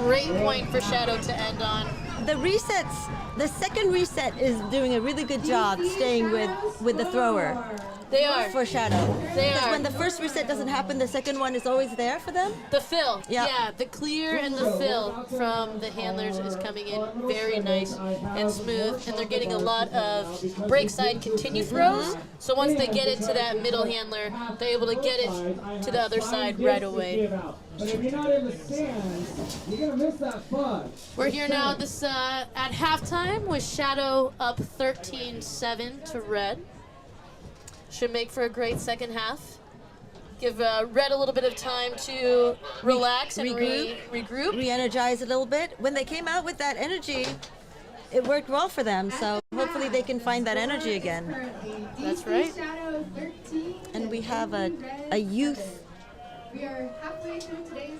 Great point for Shadow to end on. The resets, the second reset is doing a really good job staying with the thrower. They are. For Shadow. They Because are. when the first reset doesn't happen, the second one is always there for them. The fill. Yeah. Yeah, the clear and the fill from the handlers is coming in very nice and smooth, and they're getting a lot of break side continue throws. So once they get it to that middle handler, they're able to get it to the other side right away. But if you're not in the stands, you're gonna miss that fun. We're here now at halftime with Shadow up 13-7 to Red. Should make for a great second half. Give Red a little bit of time to relax and regroup. Re-energize a little bit. When they came out with that energy, it worked well for them. So hopefully they can find that energy again. That's right. And we have a youth. We are halfway through today's game.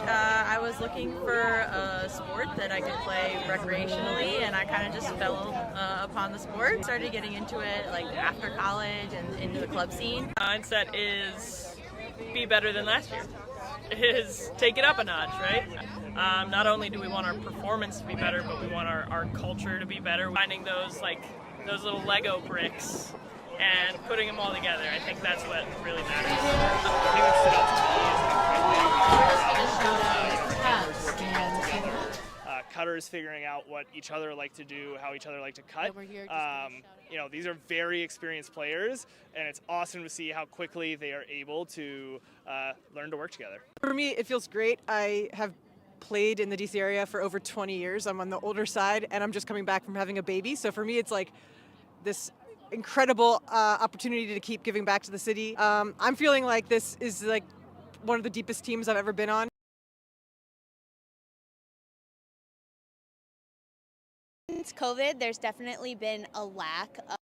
I was looking for a sport that I could play recreationally, and I kind of just fell upon the sport. Started getting into it like after college and into the club scene. Mindset is be better than last year. Is take it up a notch, right? Not only do we want our performance to be better, but we want our culture to be better. Finding those little Lego bricks and putting them all together. I think that's what really matters. I think what stood out to me is cutters figuring out what each other like to do, how each other like to cut. These are very experienced players, and it's awesome to see how quickly they are able to learn to work together. For me, it feels great. I have played in the DC area for over 20 years. I'm on the older side, and I'm just coming back from having a baby. So for me, it's like this incredible opportunity to keep giving back to the city. I'm feeling like this is like one of the deepest teams I've ever been on. Since COVID, there's definitely been a lack of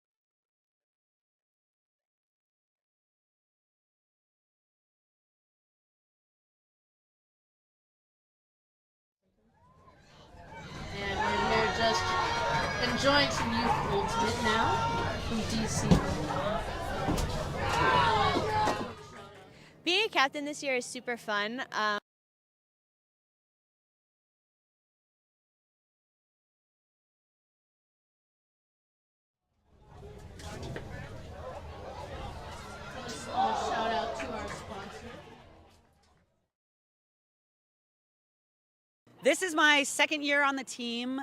And we're here just enjoying some Youth Ultimate now from DC. being a captain this year is super fun. This is my second year on the team.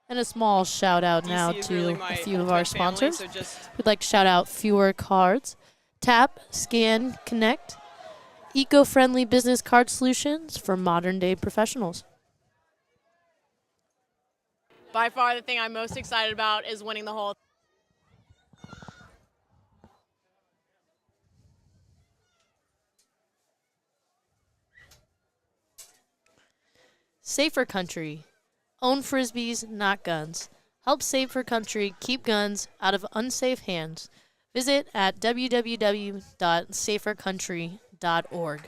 And a small shout out now to a few of our sponsors. We'd like to shout out Fewer Cards, Tap, Scan, Connect, eco-friendly business card solutions for modern day professionals. By far the thing I'm most excited about is winning the whole. Safer Country. Own Frisbees, not guns. Help Safer Country keep guns out of unsafe hands. Visit at www.safercountry.org.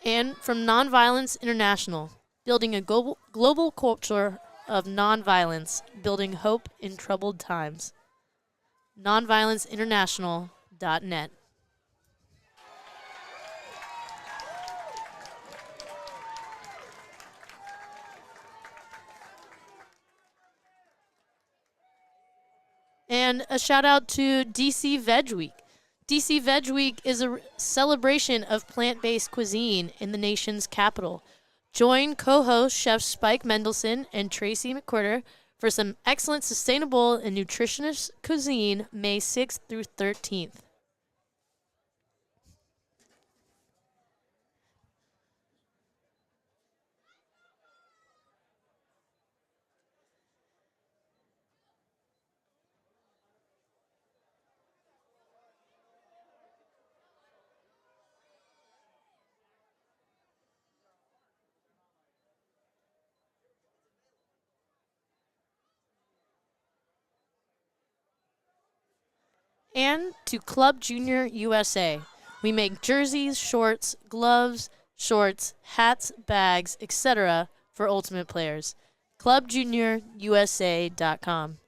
And from Nonviolence International, building a global culture of nonviolence, building hope in troubled times. Nonviolenceinternational.net. And a shout out to DC Veg Week. DC Veg Week is a celebration of plant-based cuisine in the nation's capital. Join co-host chefs Spike Mendelson and Tracy McQuarter for some excellent sustainable and nutritious cuisine May 6th through 13th. And to Club Junior USA. We make jerseys, shorts, gloves, shorts, hats, bags, etc. for Ultimate players. ClubJuniorUSA.com.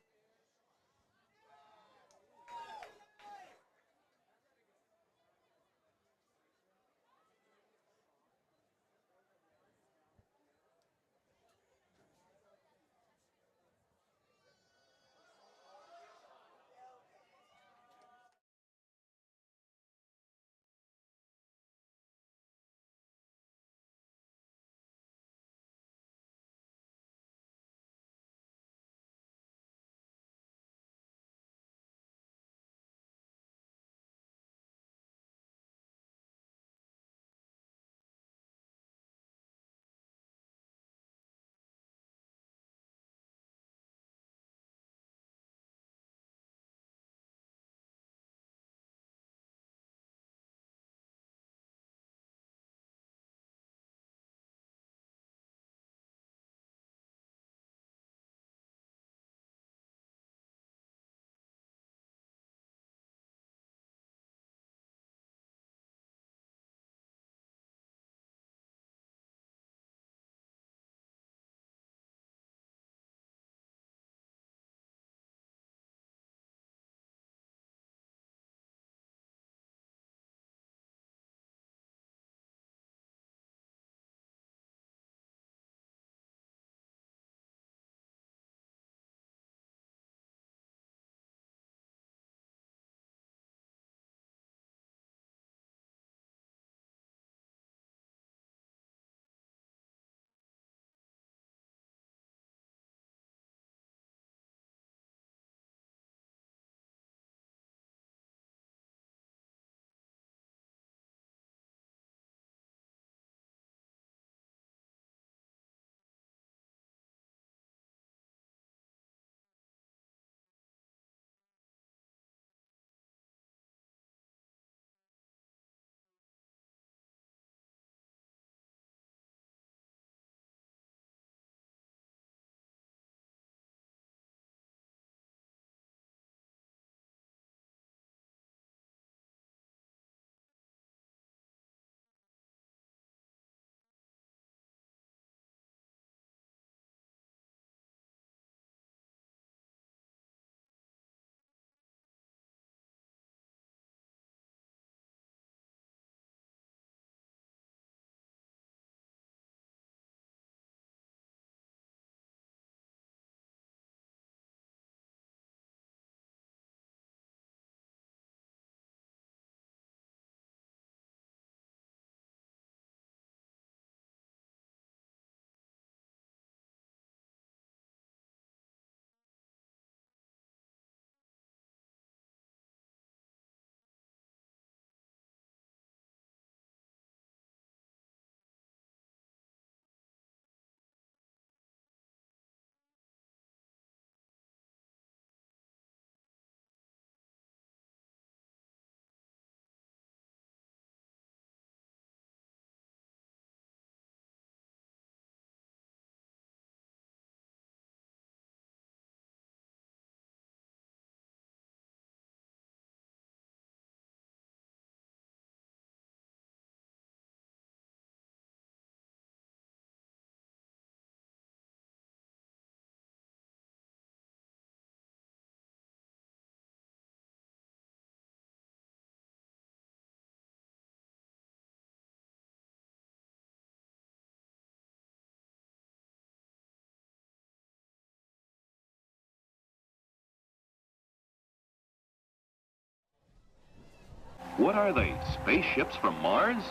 What are they, spaceships from Mars?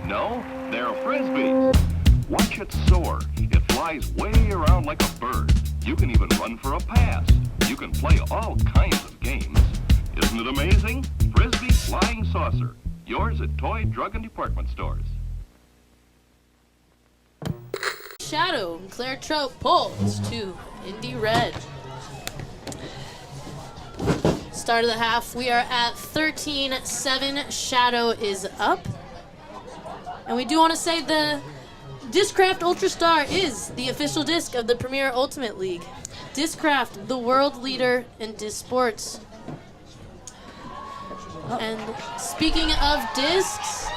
No, they're frisbees. Watch it soar. It flies way around like a bird. You can even run for a pass. You can play all kinds of games. Isn't it amazing? Frisbee Flying Saucer. Yours at toy, drug, and department stores. Shadow and Claire Trout pulls to Indy Red. Start of the half, we are at 13-7. Shadow is up. And we do want to say the Discraft Ultra Star is the official disc of the Premier Ultimate League. Discraft, the world leader in disc sports. And speaking of discs,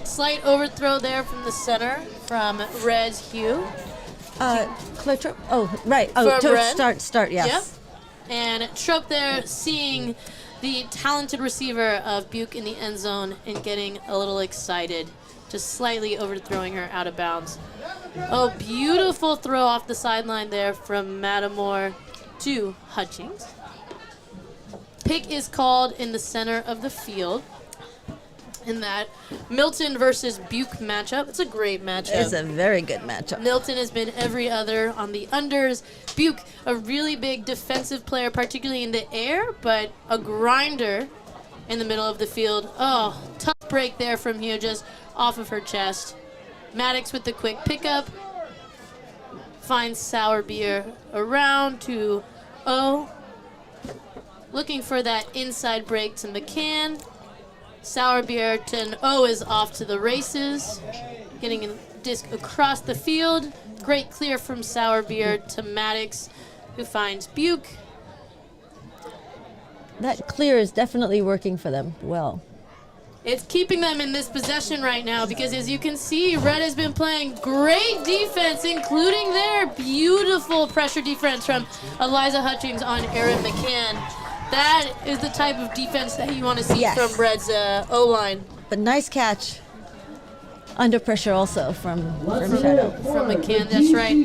slight overthrow there from the center from Red's Hugh. Claire Trout. Oh, right. From Red. Start, yes. Yep. And Trout there seeing the talented receiver of Buke in the end zone and getting a little excited, just slightly overthrowing her out of bounds. Oh, beautiful throw off the sideline there from Matamore to Hutchings. Pick is called in the center of the field in that Milton versus Buke matchup. It's a great matchup. It's a very good matchup. Milton has been every other on the unders. Buke, a really big defensive player, particularly in the air, but a grinder in the middle of the field. Oh, tough break there from Hugh, just off of her chest. Maddox with the quick pickup. Finds Sour Beer around to O. Looking for that inside break to McCann. Sour Beer to an O is off to the races. Getting a disc across the field. Great clear from Sour Beer to Maddox, who finds Buke. That clear is definitely working for them well. It's keeping them in this possession right now because, as you can see, Red has been playing great defense, including their beautiful pressure defense from Eliza Hutchings on Erin McCann. That is the type of defense that you want to see from Red's O-line. But nice catch under pressure also from Shadow. From McCann, that's right.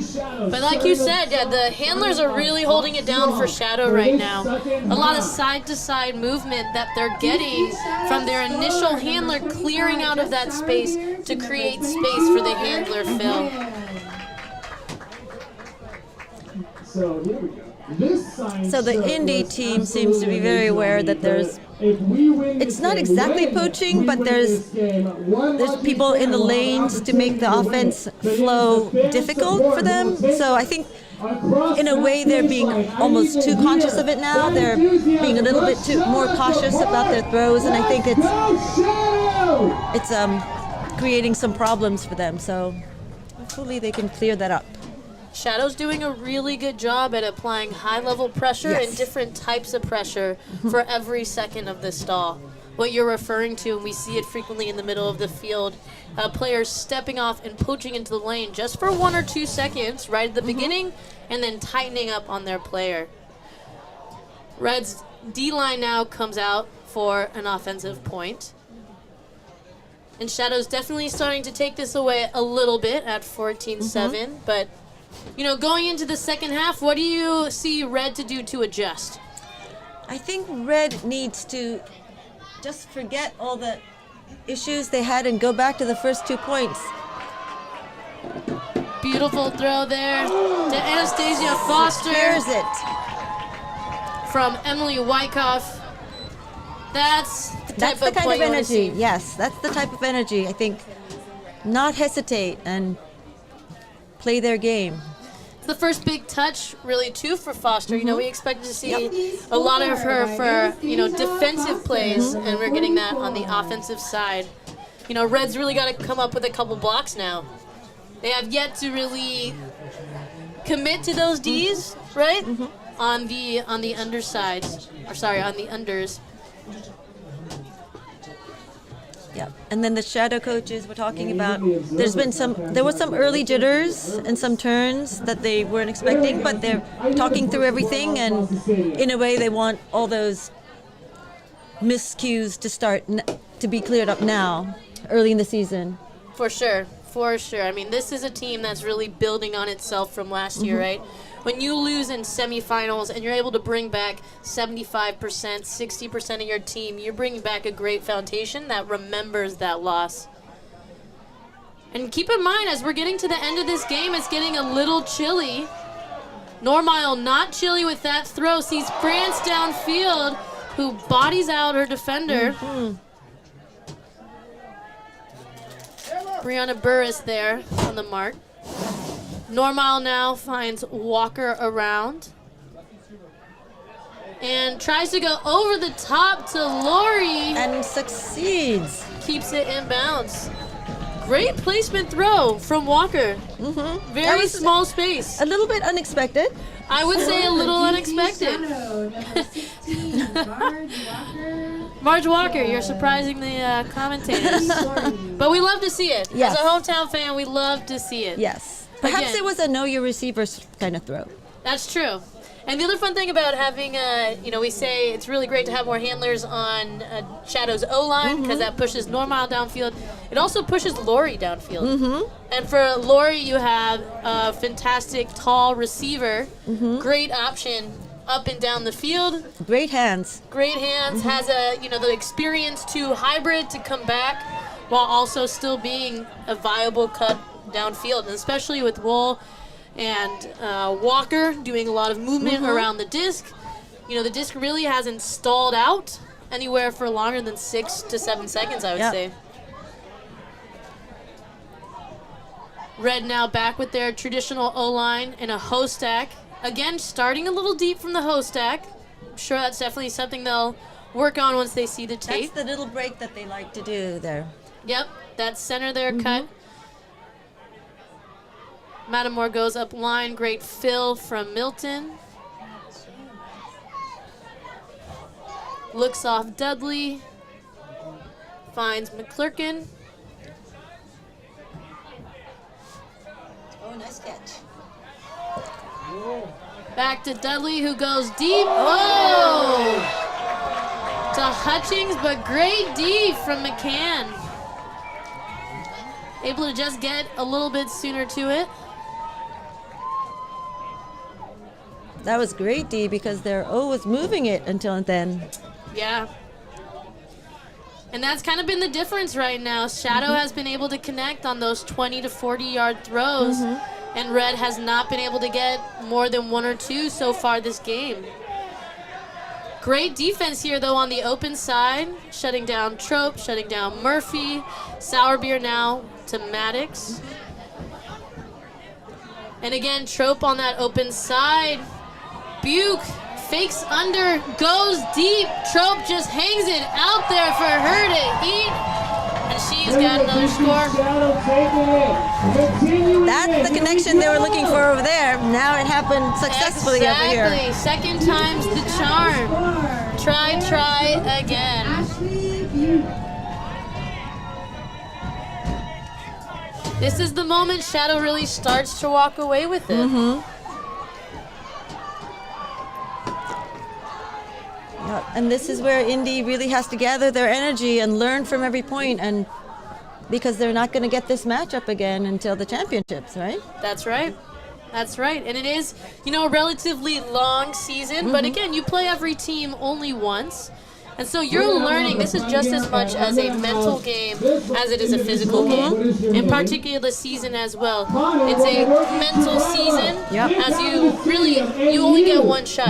But like you said, yeah, the handlers are really holding it down for Shadow right now. A lot of side-to-side movement that they're getting from their initial handler clearing out of that space to create space for the handler, Phil. So here we go. So the Indy team seems to be very aware that it's not exactly poaching, but there's people in the lanes to make the offense flow difficult for them. So I think in a way they're being almost too conscious of it now. They're being a little bit more cautious about their throws, and I think it's creating some problems for them. So hopefully they can clear that up. Shadow's doing a really good job at applying high-level pressure and different types of pressure for every second of the stall. What you're referring to, and we see it frequently in the middle of the field, players stepping off and poaching into the lane just for 1 or 2 seconds right at the beginning and then tightening up on their player. Red's D-line now comes out for an offensive point. And Shadow's definitely starting to take this away a little bit at 14-7, but you know, going into the second half, what do you see Red to do to adjust? I think Red needs to just forget all the issues they had and go back to the first 2 points. Beautiful throw there to Anastasia Foster. Here's it. From Emily Wyckoff. That's the type of kind of energy. Yes, that's the type of energy. I think not hesitate and play their game. It's the first big touch, really, too, for Foster. You know, we expected to see a lot of her for, you know, defensive plays, and we're getting that on the offensive side. You know, Red's really got to come up with a couple blocks now. They have yet to really commit to those Ds, right? On the undersides, or sorry, on the unders. Yeah, and then the shadow coaches were talking about there was some early jitters and some turns that they weren't expecting, but they're talking through everything, and in a way they want all those miscues to be cleared up now, early in the season. For sure. I mean, this is a team that's really building on itself from last year, right? When you lose in semifinals and you're able to bring back 75%, 60% of your team, you're bringing back a great foundation that remembers that loss. And keep in mind, as we're getting to the end of this game, it's getting a little chilly. Normile not chilly with that throw. Sees France downfield, who bodies out her defender. Brianna Burris there on the mark. Normile now finds Walker around. And tries to go over the top to Lori. And succeeds. Keeps it in bounds. Great placement throw from Walker. Very small space. A little bit unexpected. I would say a little unexpected. Marge Walker, you're surprising the commentators. But we love to see it. Yes. As a hometown fan, we love to see it. Yes. Perhaps Again, it was a know your receivers kind of throw. That's true. And the other fun thing about having, we say it's really great to have more handlers on Shadow's O-line because that pushes Normile downfield. It also pushes Lori downfield. And for Lori, you have a fantastic tall receiver, great option up and down the field. Great hands. Great hands, has the experience to hybrid to come back while also still being a viable cut downfield, and especially with Wool and Walker doing a lot of movement around the disc. The disc really hasn't stalled out anywhere for longer than 6 to 7 seconds, I would say. Red now back with their traditional O-line in a hoe stack. Again, starting a little deep from the hoe stack. I'm sure that's definitely something they'll work on once they see the tape. That's the little break that they like to do there. Yep, that center there cut. Matamore goes up line. Great fill from Milton. Looks off Dudley. Finds McClurkin. Oh, nice catch. Back to Dudley, who goes deep. Oh! To Hutchings, but great D from McCann. Able to just get a little bit sooner to it. That was great, D, because their O was moving it until then. Yeah. And that's kind of been the difference right now. Shadow has been able to connect on those 20 to 40-yard throws, and Red has not been able to get more than 1 or 2 so far this game. Great defense here, though, on the open side, shutting down Trope, shutting down Murphy. Sourbeer now to Maddox. And again, Trope on that open side. Buke fakes under, goes deep. Trope just hangs it out there for her to eat. And she's got another score. That's the connection they were looking for over there. Now it happened successfully over here. Exactly. Second time's the charm. Try again. This is the moment Shadow really starts to walk away with it. Yeah, and this is where Indy really has to gather their energy and learn from every point, and because they're not going to get this matchup again until the championships, right? That's right. That's right. And it is, a relatively long season, but again, you play every team only once. And so you're learning, this is just as much as a mental game as it is a physical game, in particular the season as well. It's a mental season, as you only get one shot.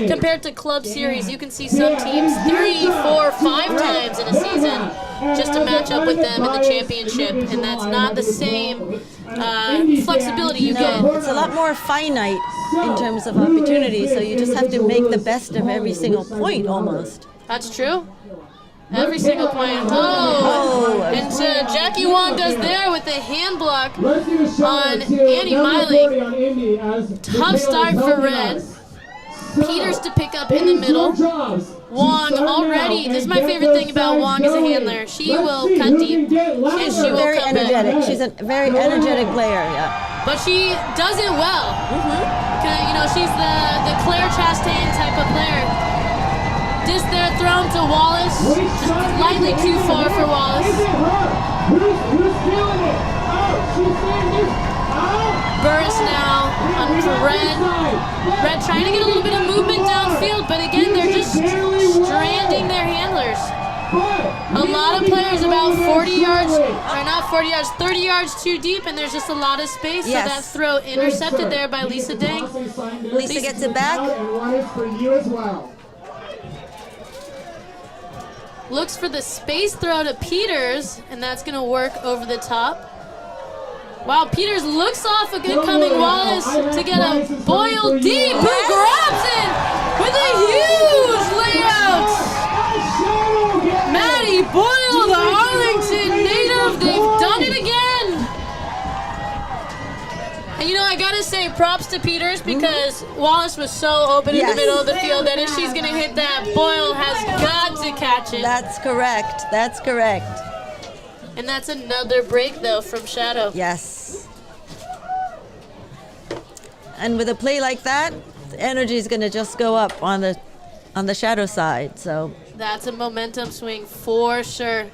Compared to club series, you can see some teams 3, 4, 5 times in a season just to match up with them in the championship, and that's not the same flexibility you get. It's a lot more finite in terms of opportunity, so you just have to make the best of every single point almost. That's true. Every single point. Oh! And Jackie Wong does there with a hand block on Annie Miley. Tough start for Red. Peters to pick up in the middle. Wong already, this is my favorite thing about Wong as a handler. She will cut deep, and she will very come energetic. back. She's a very energetic player, But she does it well. She's the Claire Chastain type of player. Disc there thrown to Wallace. Just slightly too far for Wallace. Who's feeling it? Oh, she's saying this. Oh, burst now for Red. Red trying to get a little bit of movement downfield, but again, they're just stranding their handlers. A lot of players about 40 yards, or not 40 yards, 30 yards too deep, and there's just a lot of space. Yes. So that throw intercepted there by Lisa Deng. Lisa gets it back. Looks for the space throw to Peters, and that's going to work over the top. Wow, Peters looks off of incoming Wallace to get a Boyle deep, who grabs it with a huge layout. Maddie Boyle, the Arlington native, they've done it again. And you know, I gotta say props to Peters because Wallace was so open in the middle of the field that if she's gonna hit that, Boyle has got to catch it. That's correct. That's correct. And that's another break, though, from Shadow. Yes. And with a play like that, the energy is going to just go up on the Shadow side. So that's a momentum swing for sure.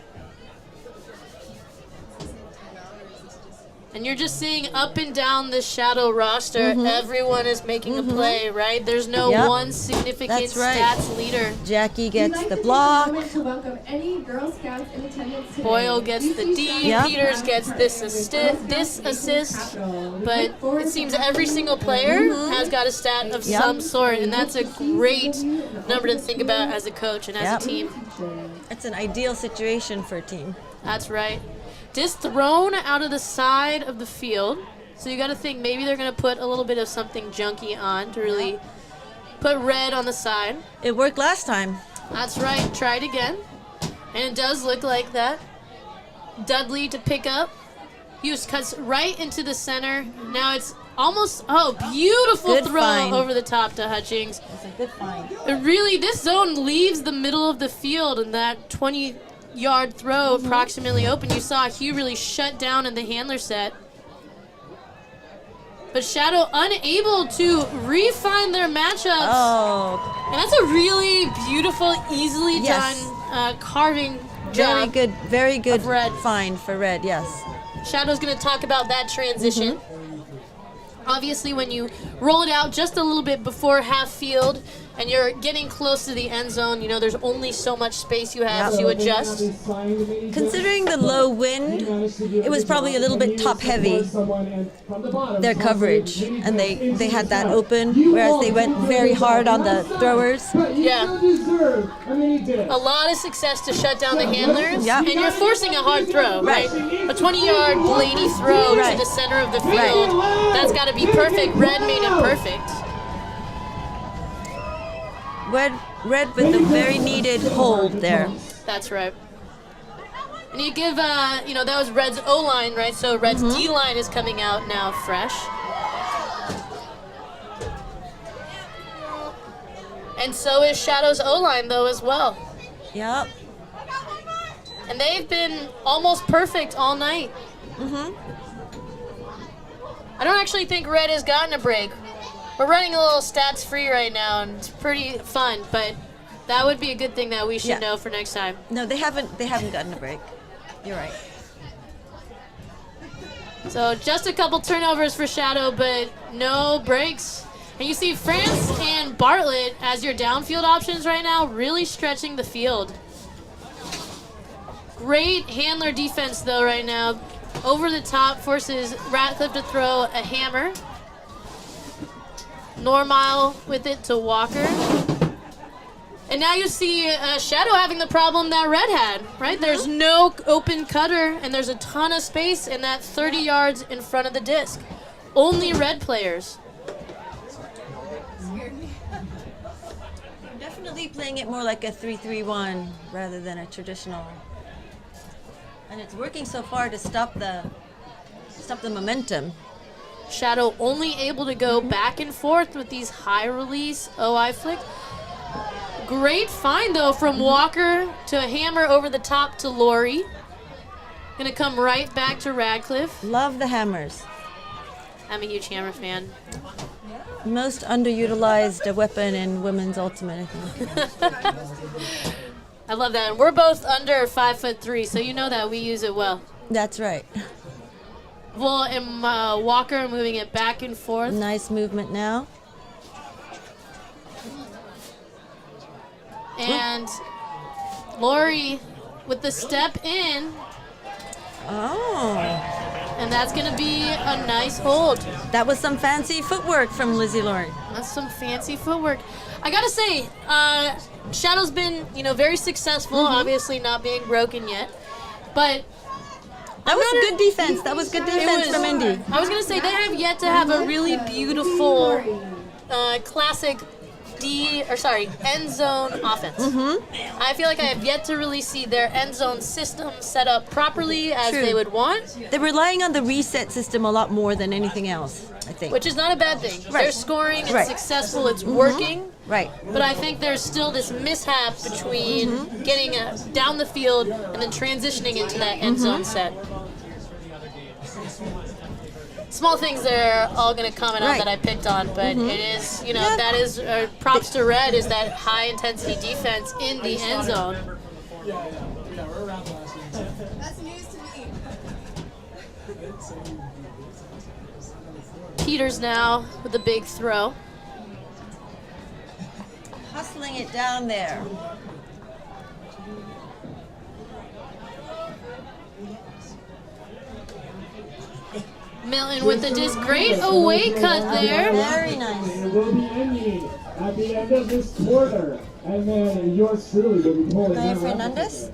And you're just seeing up and down the Shadow roster, everyone is making a play, right? There's no one significant stats leader. Jackie gets the block. Boyle gets the D. Peters gets this assist. But it seems every single player has got a stat of some sort, and that's a great number to think about as a coach and as a team. It's an ideal situation for a team. That's right. Disc thrown out of the side of the field. So you got to think maybe they're going to put a little bit of something junky on to really put Red on the side. It worked last time. That's right. Try it again. And it does look like that. Dudley to pick up. Hughes cuts right into the center. Now it's almost, beautiful Good throw find. over the top to Hutchings. That's a good find. Really, this zone leaves the middle of the field, and that 20-yard throw approximately open. You saw Hugh really shut down in the handler set. But Shadow unable to refine their matchups. Oh. And that's a really beautiful, easily done carving job. Very good find for Red, yes. Shadow's going to talk about that transition. Obviously, when you roll it out just a little bit before half field and you're getting close to the end zone, you know, there's only so much space you have to adjust. Considering the low wind, it was probably a little bit top heavy, their coverage, and they had that open, whereas they went very hard on the throwers. Yeah. A lot of success to shut down the handlers, and you're forcing a hard throw, right? A 20-yard bladey throw to the center of the field, that's got to be perfect. Red made it perfect. Red with the very needed hold there. That's right. And you give, that was Red's O-line, right? So Red's D-line is coming out now fresh. And so is Shadow's O-line, though, as well. Yep. And they've been almost perfect all night. I don't actually think Red has gotten a break. We're running a little stats free right now, and it's pretty fun, but that would be a good thing that we should know for next time. No, they haven't gotten a break. You're right. So just a couple turnovers for Shadow, but no breaks. And you see France and Bartlett as your downfield options right now, really stretching the field. Great handler defense, though, right now. Over the top forces Ratcliffe to throw a hammer. Normile with it to Walker. And now you see Shadow having the problem that Red had, right? There's no open cutter, and there's a ton of space in that 30 yards in front of the disc. Only Red players. Definitely playing it more like a 3-3-1 rather than a traditional. And it's working so far to stop the momentum. Shadow only able to go back and forth with these high release OI flick. Great find, though, from Walker to a hammer over the top to Lori. Gonna come right back to Radcliffe. Love the hammers. I'm a huge hammer fan. Most underutilized weapon in women's ultimate, I think. I love that. And we're both under 5'3", so you know that we use it well. That's right. Vol and Walker moving it back and forth. Nice movement now. And Lori with the step in. Oh. And that's going to be a nice hold. That was some fancy footwork from Lizzie Lori. That's some fancy footwork. I got to say, Shadow's been, very successful, obviously not being broken yet. But that was good defense. That was good defense from Indy. I was going to say, they have yet to have a really beautiful classic end zone offense. I feel like I have yet to really see their end zone system set up properly as they would want. They're relying on the reset system a lot more than anything else, I think. Which is not a bad thing. Right. They're scoring, it's successful, it's working. Right. But I think there's still this mishap between getting down the field and then transitioning into that end zone set. Small things that are all going to comment on that I picked on, but it is, that is props to Red is that high intensity defense in the end zone. That's news to me. Peters now with the big throw. Hustling it down there. Milton with the disc. Great away cut there. Very nice. It will be ending at the end of this quarter. And then yours truly will be pulling that Fernandez.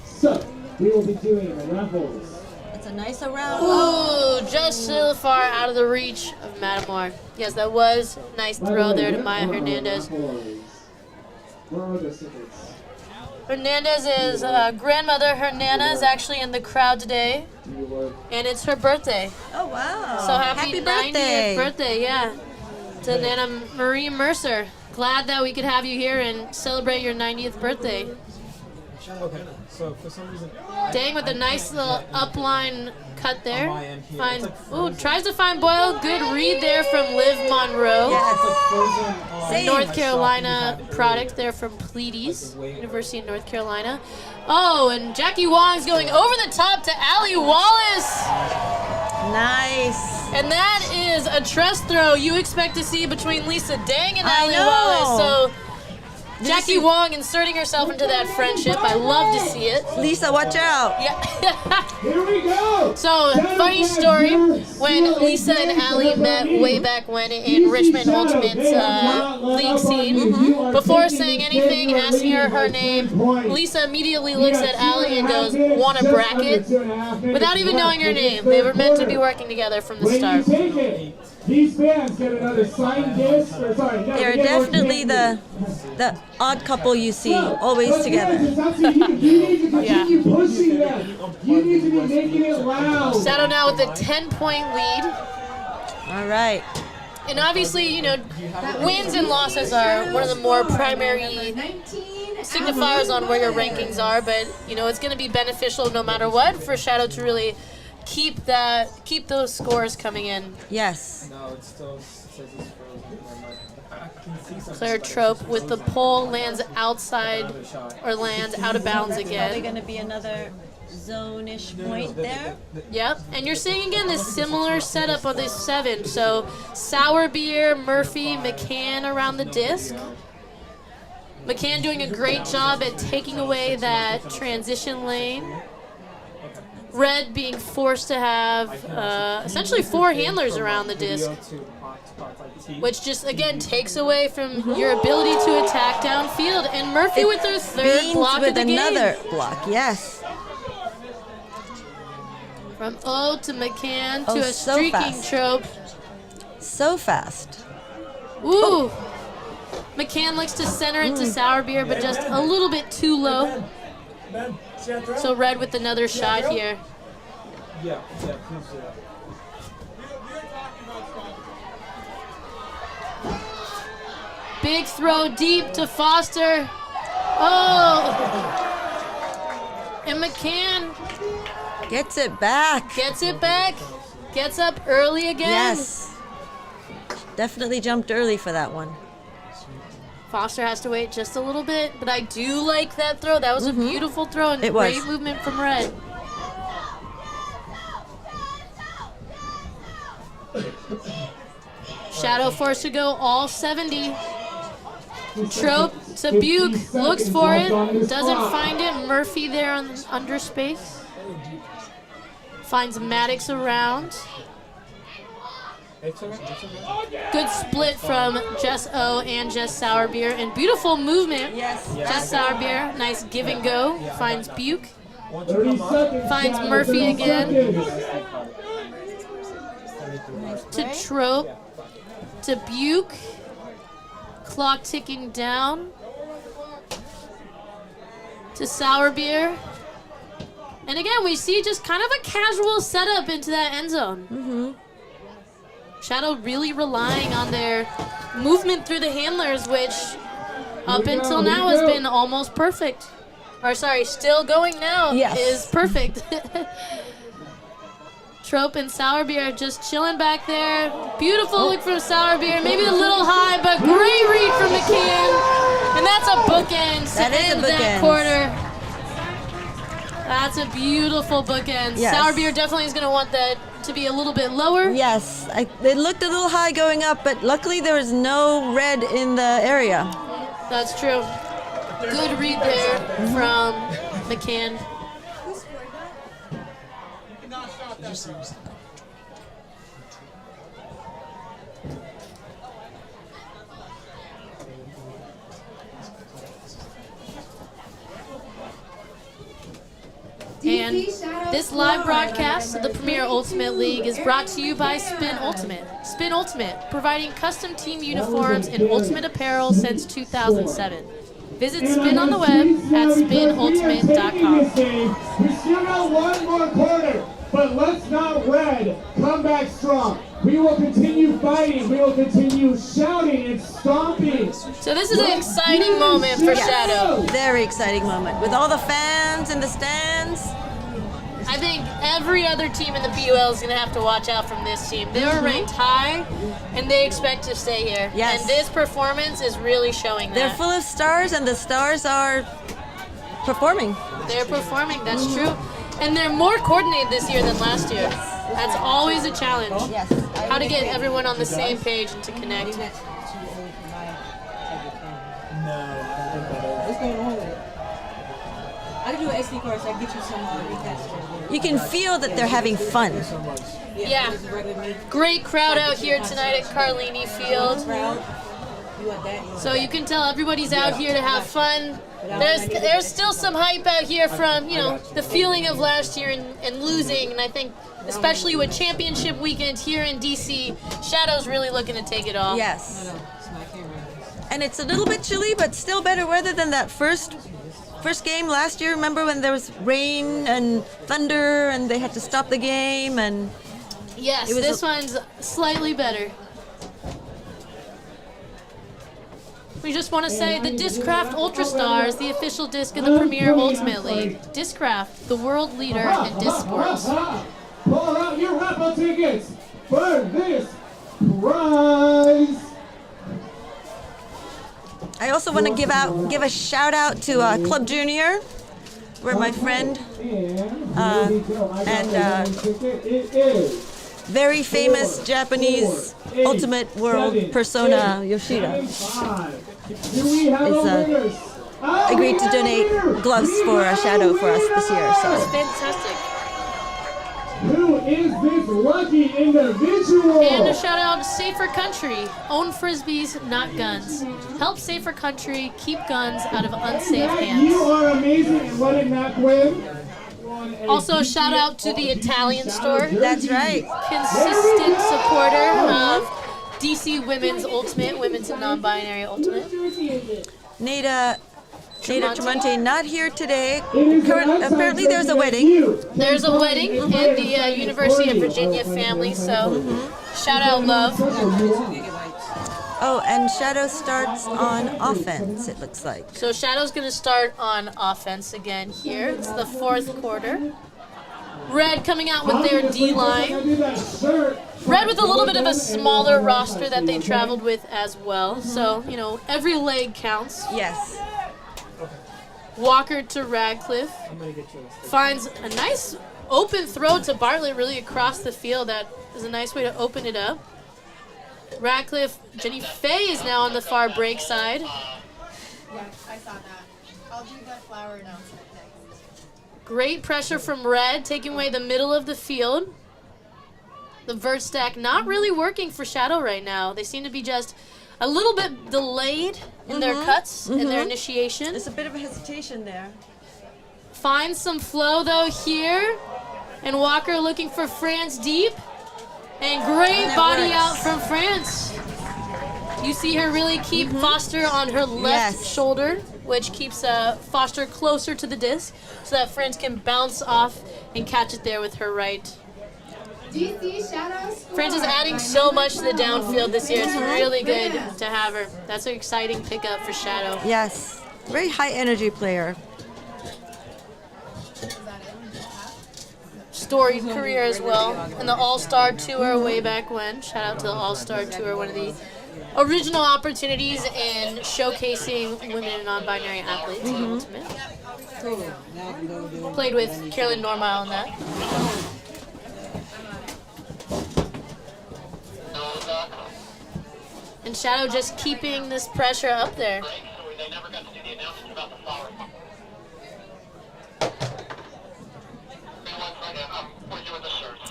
So, we will be doing raffles. It's a nice around. Ooh, just so far out of the reach of Matamore. Yes, that was a nice throw there to Maya Hernandez. Where are the tickets? Hernandez's grandmother, Hernana, is actually in the crowd today. And it's her birthday. Oh, wow. So happy 90th birthday, yeah. To Nana Marie Mercer. Glad that we could have you here and celebrate your 90th birthday. Okay, so for some reason... Dang, with a nice little upline cut there. Fine. Ooh, tries to find Boyle. Good read there from Liv Monroe. Yes. North Carolina product there from Pleiades, University of North Carolina. Oh, and Jackie Wong's going over the top to Allie Wallace. Nice. And that is a trust throw you expect to see between Lisa Dang and Allie Wallace. So Jackie Wong inserting herself into that friendship. I love to see it. Lisa, watch out. Yeah. Here we go. So, funny story, when Lisa and Allie met way back when in Richmond Ultimate's league scene, before saying anything, asking her name, Lisa immediately looks at Allie and goes, "Want a bracket?" Without even knowing her name. They were meant to be working together from the start. These fans get another signed disc. They're definitely the odd couple you see always together. You need to continue pushing them. You need to be making it loud. Shadow now with a 10-point lead. All right. And obviously, wins and losses are one of the more primary signifiers on where your rankings are, but it's going to be beneficial no matter what for Shadow to really keep those scores coming in. Yes. No, it still says it's frozen. Claire Trope with the pull lands outside or lands out of bounds Probably again. going to be another zone-ish point there. Yep, and you're seeing again this similar setup of this 7. So Sour Beer, Murphy, McCann around the disc. McCann doing a great job at taking away that transition lane. Red being forced to have essentially 4 handlers around the disc, which just, again, takes away from your ability to attack downfield. And Murphy with their third block with of the game. another block, yes. From O to McCann Oh, to a so streaking fast. Trope. So fast. Ooh! McCann looks to center it to Sour Beer, but just a little bit too low. So Red with another shot here. Yeah, please do that. Big throw deep to Foster. Oh! And McCann gets it back. Gets it back. Gets up early again. Yes. Definitely jumped early for that one. Foster has to wait just a little bit, but I do like that throw. That was a beautiful throw and It great was. movement from Red. Shadow forced to go all 70. Trope to Buke, looks for it, doesn't find it. Murphy there on under space. Finds Maddox around. Good split from Jess O and Jess Sourbeer, and beautiful movement. Yes. Jess Sourbeer, nice give and go. Finds Buke. Finds Murphy again. To Trope. To Buke. Clock ticking down. To Sourbeer. And again, we see just kind of a casual setup into that end zone. Shadow really relying on their movement through the handlers, which up until now has been almost perfect. Or sorry, still going now is perfect. Trope and Sourbeer just chilling back there. Beautiful look from Sourbeer. Maybe a little high, but great read from McCann. And that's a bookend to end that quarter. That's a beautiful bookend. Yes. Sourbeer definitely is going to want that to be a little bit lower. Yes, it looked a little high going up, but luckily there was no red in the area. That's true. Good read there from McCann. And this live broadcast of the Premier Ultimate League is brought to you by Spin Ultimate. Spin Ultimate, providing custom team uniforms and ultimate apparel since 2007. Visit Spin on the web at spinultimate.com. We still got one more quarter, but let's not red. Come back strong. We will continue fighting. We will continue shouting and stomping. So this is an exciting moment for Shadow. Very exciting moment. With all the fans in the stands. I think every other team in the PUL is going to have to watch out from this team. They were ranked high, and they expect to stay here. Yes. And this performance is really showing that. They're full of stars, and the stars are performing. They're performing, that's true. And they're more coordinated this year than last year. That's always a challenge. Yes. How to get everyone on the same page and to connect. I can do an SD card so I can get you some recaps. You can feel that they're having fun. Yeah. Great crowd out here tonight at Carlini Field. So you can tell everybody's out here to have fun. There's still some hype out here from, the feeling of last year and losing, and I think especially with championship weekend here in DC, Shadow's really looking to take it all. Yes. And it's a little bit chilly, but still better weather than that first game last year. Remember when there was rain and thunder and they had to stop the game? And yes, this one's slightly better. We just want to say the Discraft Ultra Star is the official disc of the Premier Ultimate League. Discraft, the world leader in disc sports. Pull out your raffle tickets for this prize. I also want to give a shout out to Club Junior, where my friend and very famous Japanese Ultimate World persona Yoshida is agreed to donate gloves for a Shadow for us this year. So that's fantastic. Who is this lucky individual? And a shout out to Safer Country. Own frisbees, not guns. Help Safer Country keep guns out of unsafe hands. You are amazing at letting that win. Also, shout out to the Italian store. That's right. Consistent supporter of DC Women's Ultimate, Women's and Non-Binary Ultimate. Nada Tremonti not here today. Apparently there's a wedding. There's a wedding in the University of Virginia family, so shout out love. Oh, and Shadow starts on offense, it looks like. So Shadow's going to start on offense again here. It's the fourth quarter. Red coming out with their D-line. Red with a little bit of a smaller roster that they traveled with as well. So, every leg counts. Yes. Walker to Radcliffe. Finds a nice open throw to Bartlett really across the field. That is a nice way to open it up. Ratcliffe, Jenny Faye is now on the far break side. Yeah, I saw that. I'll do the flower announcement next. Great pressure from Red, taking away the middle of the field. The vert stack not really working for Shadow right now. They seem to be just a little bit delayed in their cuts, in their initiation. There's a bit of a hesitation there. Finds some flow though here. And Walker looking for France deep. And great body out from France. You see her really keep Foster on her left shoulder, which keeps Foster closer to the disc so that France can bounce off and catch it there with her right. DC Shadow score. France is adding so much to the downfield this year. It's really good to have her. That's an exciting pickup for Shadow. Yes, very high energy player. Storied career as well. And the All-Star Tour way back when. Shout out to the All-Star Tour, one of the original opportunities in showcasing women and non-binary athletes in ultimate. Played with Carolyn Normile in that. And Shadow just keeping this pressure up there.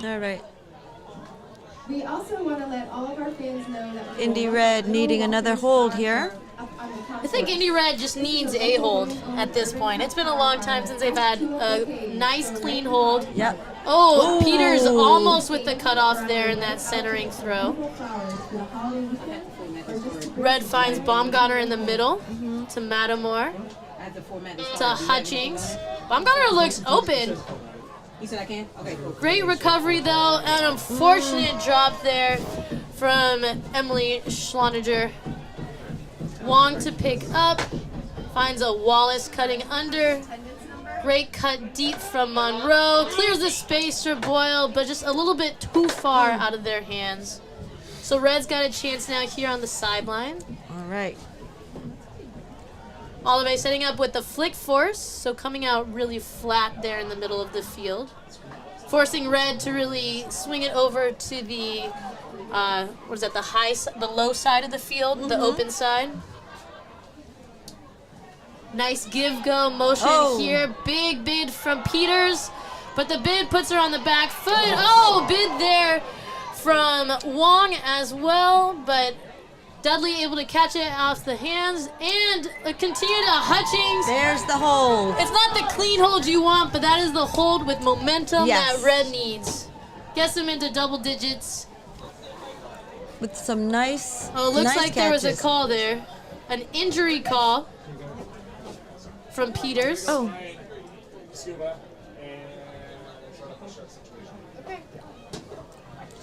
All right. We also want to let all of our fans know that Indy Red needing another hold here. I think Indy Red just needs a hold at this point. It's been a long time since they've had a nice, clean hold. Yep. Oh, Peters almost with the cutoff there in that centering throw. Red finds Baumgartner in the middle to Matamore to Hutchings. Baumgartner looks open. He said I can? Okay, cool. Great recovery, though. An unfortunate drop there from Emily Schloninger. Wong to pick up. Finds a Wallace cutting under. Great cut deep from Monroe. Clears the space for Boyle, but just a little bit too far out of their hands. So Red's got a chance now here on the sideline. All right. Olive setting up with the flick force, so coming out really flat there in the middle of the field. Forcing Red to really swing it over to the, the low side of the field, the open side. Nice give-go motion here. Big bid from Peters, but the bid puts her on the back foot. Oh, bid there from Wong as well, but Dudley able to catch it off the hands and continue to Hutchings. There's the hold. It's not the clean hold you want, but that is the hold with momentum that Red needs. Gets them into double digits. With some nice Oh, it looks like there was a catches. call there. An injury call from Peters. Oh.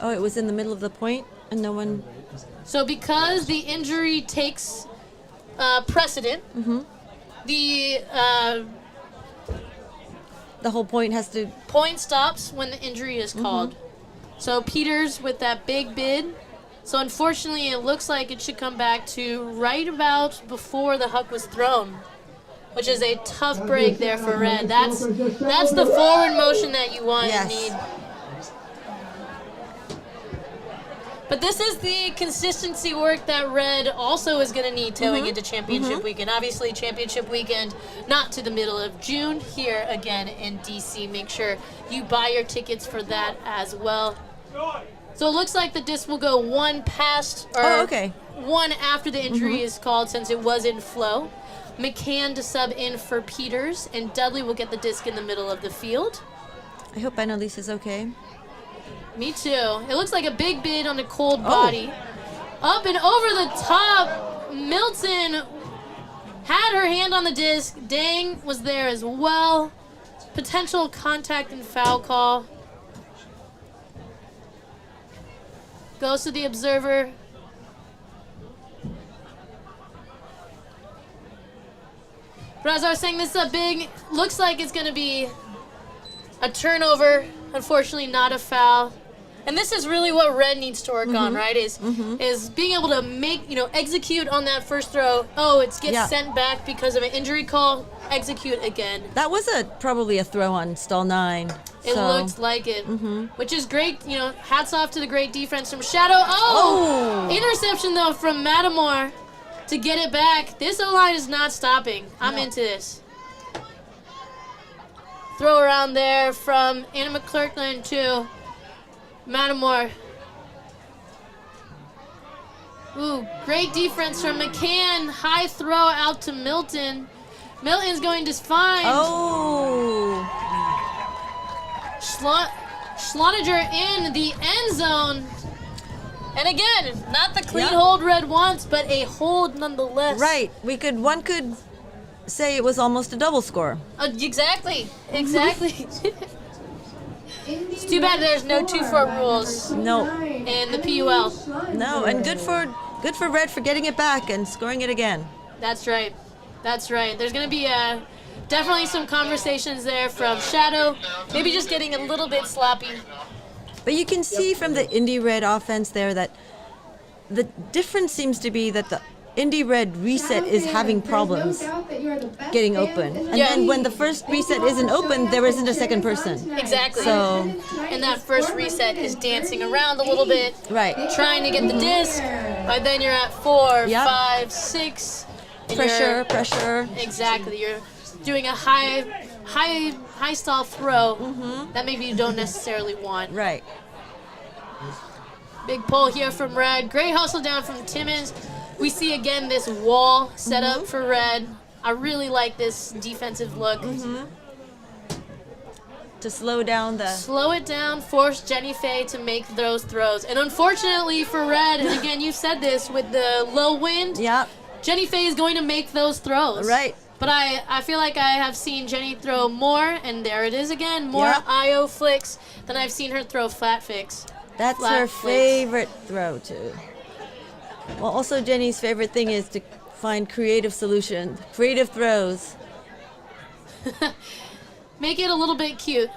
Oh, it was in the middle of the point and no one... So because the injury takes precedent, the whole point has to... Point stops when the injury is called. So Peters with that big bid. So unfortunately, it looks like it should come back to right about before the huck was thrown, which is a tough break there for Red. That's the forward motion that you want and need. But this is the consistency work that Red also is going to need towing into championship weekend. Obviously, championship weekend, not to the middle of June, here again in DC. Make sure you buy your tickets for that as well. So it looks like the disc will go one past, or one after the injury is called, since it was in flow. McCann to sub in for Peters, and Dudley will get the disc in the middle of the field. I hope Annalisa's okay. Me too. It looks like a big bid on a cold body. Up and over the top. Milton had her hand on the disc. Dang was there as well. Potential contact and foul call. Goes to the observer. But as I was saying, this is a big, looks like it's going to be a turnover. Unfortunately, not a foul. And this is really what Red needs to work on, right? Is being able to execute on that first throw. Oh, it gets sent back because of an injury call. Execute again. That was probably a throw on stall 9. It So, looks like it, which is great. You know, hats off to the great defense from Shadow. Oh! Interception, though, from Matamore to get it back. This O-line is not stopping. I'm into this. Throw around there from Anna McClurkland to Matamore. Ooh, great defense from McCann. High throw out to Milton. Milton's going to find. Oh! Schloninger in the end zone. And again, not the clean Yep. hold Red wants, but a hold nonetheless. Right. One could say it was almost a double score. Exactly. It's too bad there's no 2-4 rules. No. In the PUL. No, and good for Red for getting it back and scoring it again. That's right. There's going to be definitely some conversations there from Shadow. Maybe just getting a little bit sloppy. But you can see from the Indy Red offense there that the difference seems to be that the Indy Red reset is having problems getting open. And then when the first reset isn't open, there isn't a second person. Exactly. So, and that first reset is dancing around a little bit. Right. Trying to get the disc. But then you're at 4, Yep. 5, 6. and pressure. Exactly. You're doing a high stall throw that maybe you don't necessarily want. Right. Big pull here from Red. Great hustle down from Timmons. We see again this wall set up for Red. I really like this defensive look. To slow down Slow it down, force Jenny Faye to make those throws. And unfortunately for Red, and again you've said this, with the low wind, Jenny Faye is going to make those throws. Right. But I feel like I have seen Jenny throw more, and there it is again, more IO flicks than I've seen her throw flat flicks. That's her favorite throw, too. Well, also Jenny's favorite thing is to find creative solutions, creative throws. Make it a little bit cute.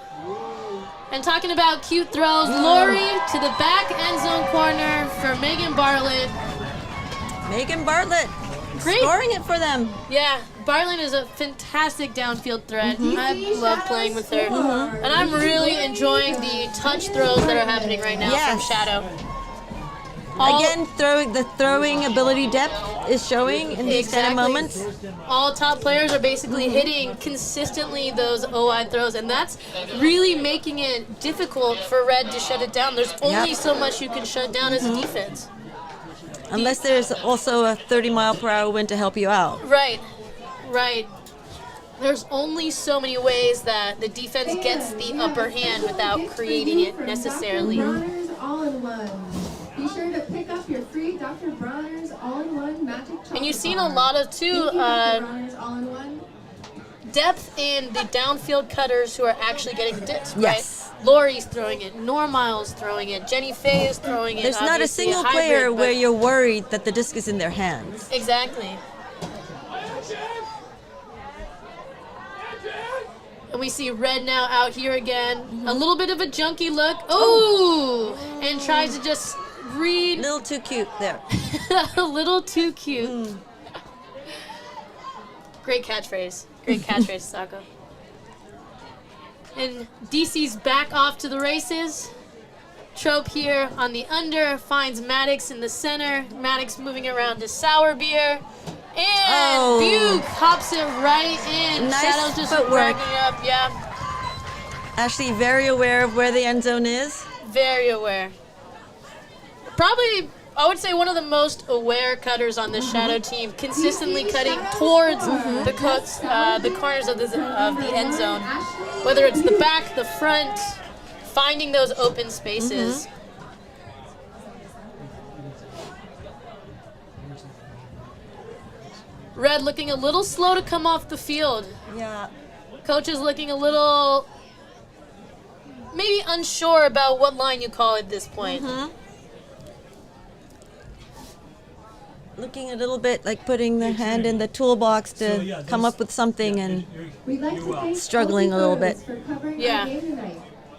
And talking about cute throws, Lori to the back end zone corner for Megan Bartlett. Megan Bartlett Great. scoring it for them. Yeah, Bartlett is a fantastic downfield threat. I love playing with her. And I'm really enjoying the touch throws that are happening right now from Shadow. Again, the throwing ability depth is showing in these kind of moments. All top players are basically hitting consistently those OI throws, and that's really making it difficult for Red to shut it down. There's only so much you can shut down as a defense. Unless there's also a 30-mile-per-hour wind to help you out. Right. There's only so many ways that the defense gets the upper hand without creating it necessarily. Be sure to pick up your free Dr. Bronner's all-in-one magic chocolate. And you've seen a lot of, too, depth in the downfield cutters who are actually getting the disc, right? Lori's throwing it, Normile's throwing it, Jenny Faye is throwing it. There's not a single player where you're worried that the disc is in their hands. Exactly. And we see Red now out here again. A little bit of a junky look. Ooh! And tries to just read. A little too cute there. A little too cute. Great catchphrase. Great catchphrase, Sako. And DC's back off to the races. Trope here on the under finds Maddox in the center. Maddox moving around to Sour Beer. And Buke hops it right in. Nice Shadow's just footwork. racking it up, Ashley very aware of where the end zone is. Very aware. Probably, I would say, one of the most aware cutters on this Shadow team, consistently cutting towards the corners of the end zone. Whether it's the back, the front, finding those open spaces. Red looking a little slow to come off the field. Yeah. Coach is looking a little, maybe unsure about what line you call at this point. Looking a little bit like putting their hand in the toolbox to come up with something and struggling a little bit. Yeah.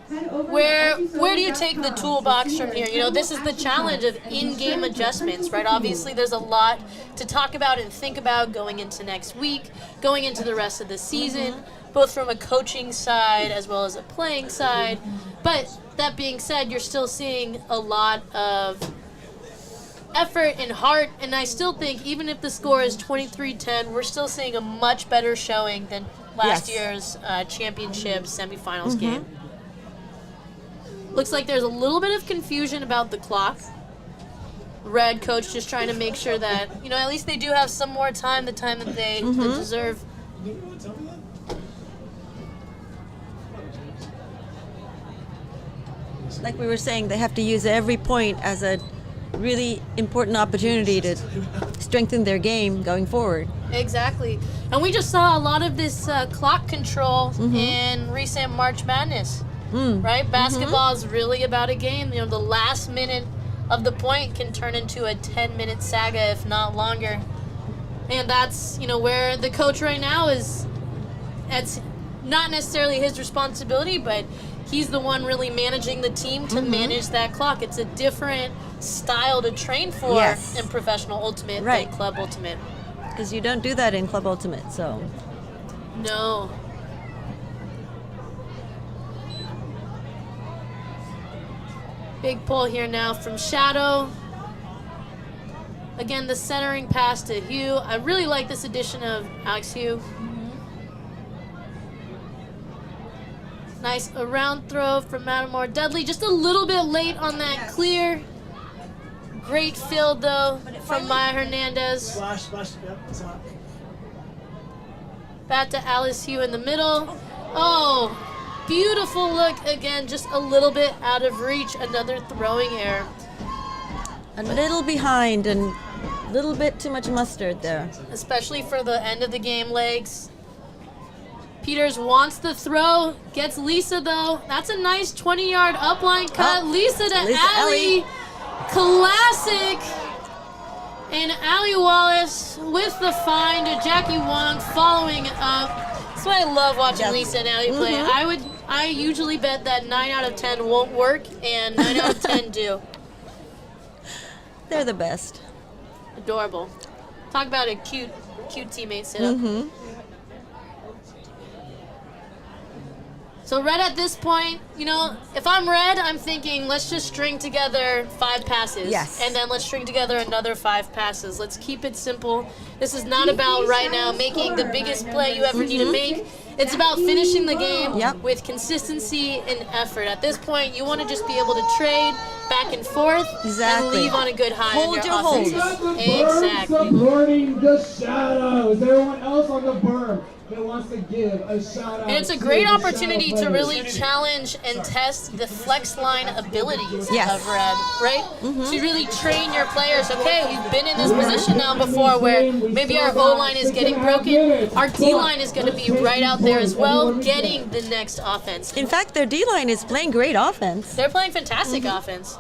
Where do you take the toolbox from here? You know, this is the challenge of in-game adjustments, right? Obviously, there's a lot to talk about and think about going into next week, going into the rest of the season. both from a coaching side as well as a playing side. But that being said, you're still seeing a lot of effort and heart, and I still think even if the score is 23-10, we're still seeing a much better showing than last year's championship semifinals game. Looks like there's a little bit of confusion about the clock. Red coach just trying to make sure that, at least they do have some more time, the time that they deserve. Like we were saying, they have to use every point as a really important opportunity to strengthen their game going forward. Exactly. And we just saw a lot of this clock control in recent March Madness, right? Basketball is really about a game. The last minute of the point can turn into a 10-minute saga, if not longer. And that's, where the coach right now is, it's not necessarily his responsibility, but he's the one really managing the team to manage that clock. It's a different style to train for in professional ultimate than club ultimate. Because you don't do that in club ultimate, so. No. Big pull here now from Shadow. Again, the centering pass to Hugh. I really like this addition of Alex Hugh. Nice around throw from Matamore. Dudley just a little bit late on that clear. Great field, though, from Maya Hernandez. Splash, yep, it's hot. Back to Alice Hugh in the middle. Oh, beautiful look. Again, just a little bit out of reach. Another throwing error. A little behind and a little bit too much mustard there. Especially for the end of the game legs. Peters wants the throw. Gets Lisa, though. That's a nice 20-yard upline cut. Lisa to Allie. Classic. And Allie Wallace with the find. Jackie Wong following up. That's why I love watching Lisa and Allie play. I usually bet that 9 out of 10 won't work, and 9 out of 10 do. They're the best. Adorable. Talk about a cute teammate sit-up. So Red at this point, if I'm Red, I'm thinking let's just string together 5 passes. Yes. And then let's string together another 5 passes. Let's keep it simple. This is not about right now making the biggest play you ever need to make. It's about finishing the game with consistency and effort. At this point, you want to just be able to trade back and forth and leave on a good high. Hold your hold. Exactly. Supporting the Shadows. Everyone else on the berm that wants to give a shout out. And it's a great opportunity to really challenge and test the flex line abilities of Red, right? To really train your players. Okay, we've been in this position now before where maybe our O-line is getting broken. Our D-line is going to be right out there as well, getting the next offense. In fact, their D-line is playing great offense. They're playing fantastic offense.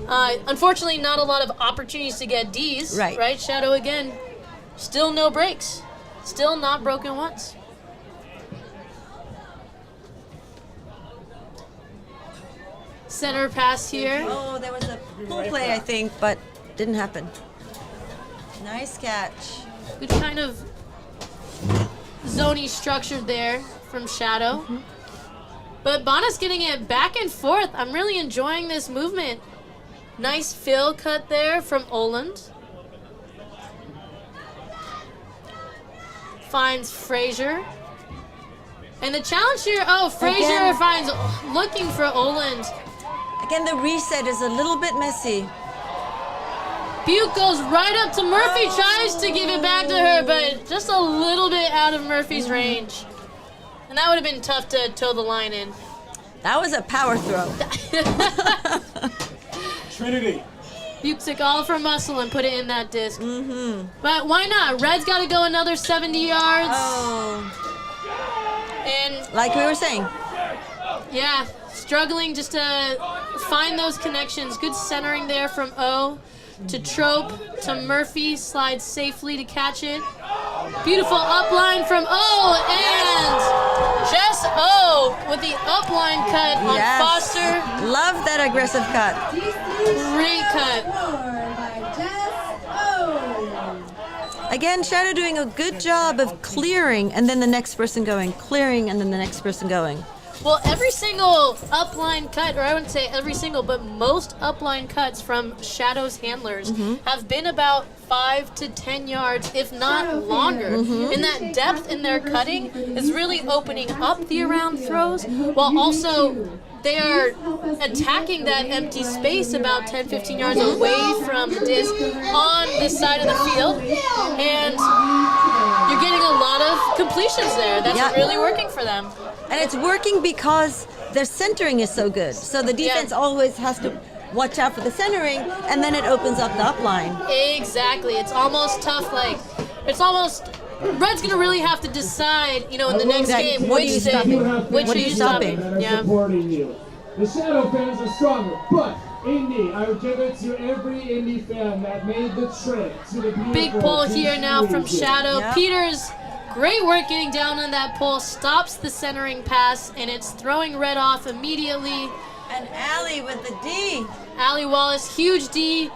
Unfortunately, not a lot of opportunities to get Ds, right? Shadow again, still no breaks. Still not broken once. Center pass here. Oh, there was a pull play, I think, but didn't happen. Nice catch. Good kind of zony structure there from Shadow. But Bonna's getting it back and forth. I'm really enjoying this movement. Nice fill cut there from Oland. Finds Frazier. And the challenge here, Frazier finds looking for Oland. Again, the reset is a little bit messy. Butte goes right up to Murphy, tries to give it back to her, but just a little bit out of Murphy's range. And that would have been tough to toe the line in. That was a power throw. Trinity. Butte took all of her muscle and put it in that disc. But why not? Red's got to go another 70 yards. And like we were saying. Yeah, struggling just to find those connections. Good centering there from O to Trope to Murphy. Slides safely to catch it. Beautiful upline from O, and Jess O with the upline cut on Foster. Love that aggressive cut. Great cut. Again, Shadow doing a good job of clearing, and then the next person going, clearing, and then the next person going. Well, every single upline cut, or I wouldn't say every single, but most upline cuts from Shadow's handlers have been about 5 to 10 yards, if not longer. And that depth in their cutting is really opening up the around throws, while also they are attacking that empty space about 10-15 yards away from the disc on this side of the field. And you're getting a lot of completions there. That's really working for them. And it's working because their centering is so good. So the defense always has to watch out for the centering, and then it opens up the upline. Exactly. It's almost tough. Red's going to really have to decide, in the next game, what are you stopping? Which are you stopping? Supporting you. The Shadow fans are stronger, but Indy, I would give it to every Indy fan that made the trip to the beautiful Big pull here now from Shadow. Peters, great work getting down on that pull, stops the centering pass, and it's throwing Red off immediately. And Allie with the D. Allie Wallace, huge D,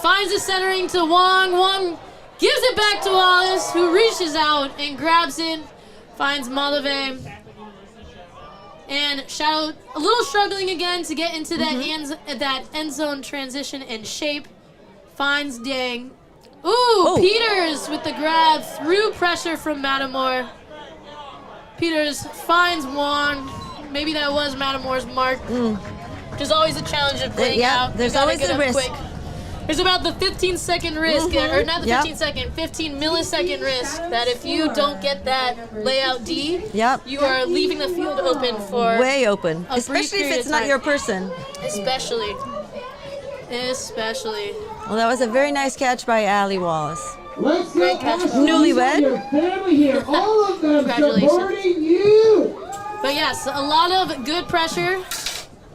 finds the centering to Wong. Wong gives it back to Wallace, who reaches out and grabs it, finds Malave. And Shadow a little struggling again to get into that end zone transition and shape. Finds Dang. Ooh, Peters with the grab through pressure from Matamore. Peters finds Wong. Maybe that was Matamore's mark. There's always a challenge of getting out. There's always a risk. Quick. There's about the 15-second risk, or not the 15-second, 15-millisecond risk that if you don't get that layout D, you are leaving the field open for way open, especially if it's not your person. Especially. Well, that was a very nice catch by Allie Wallace. Let's Great catch. Newlywed. Your family here, all of them supporting you. But yes, a lot of good pressure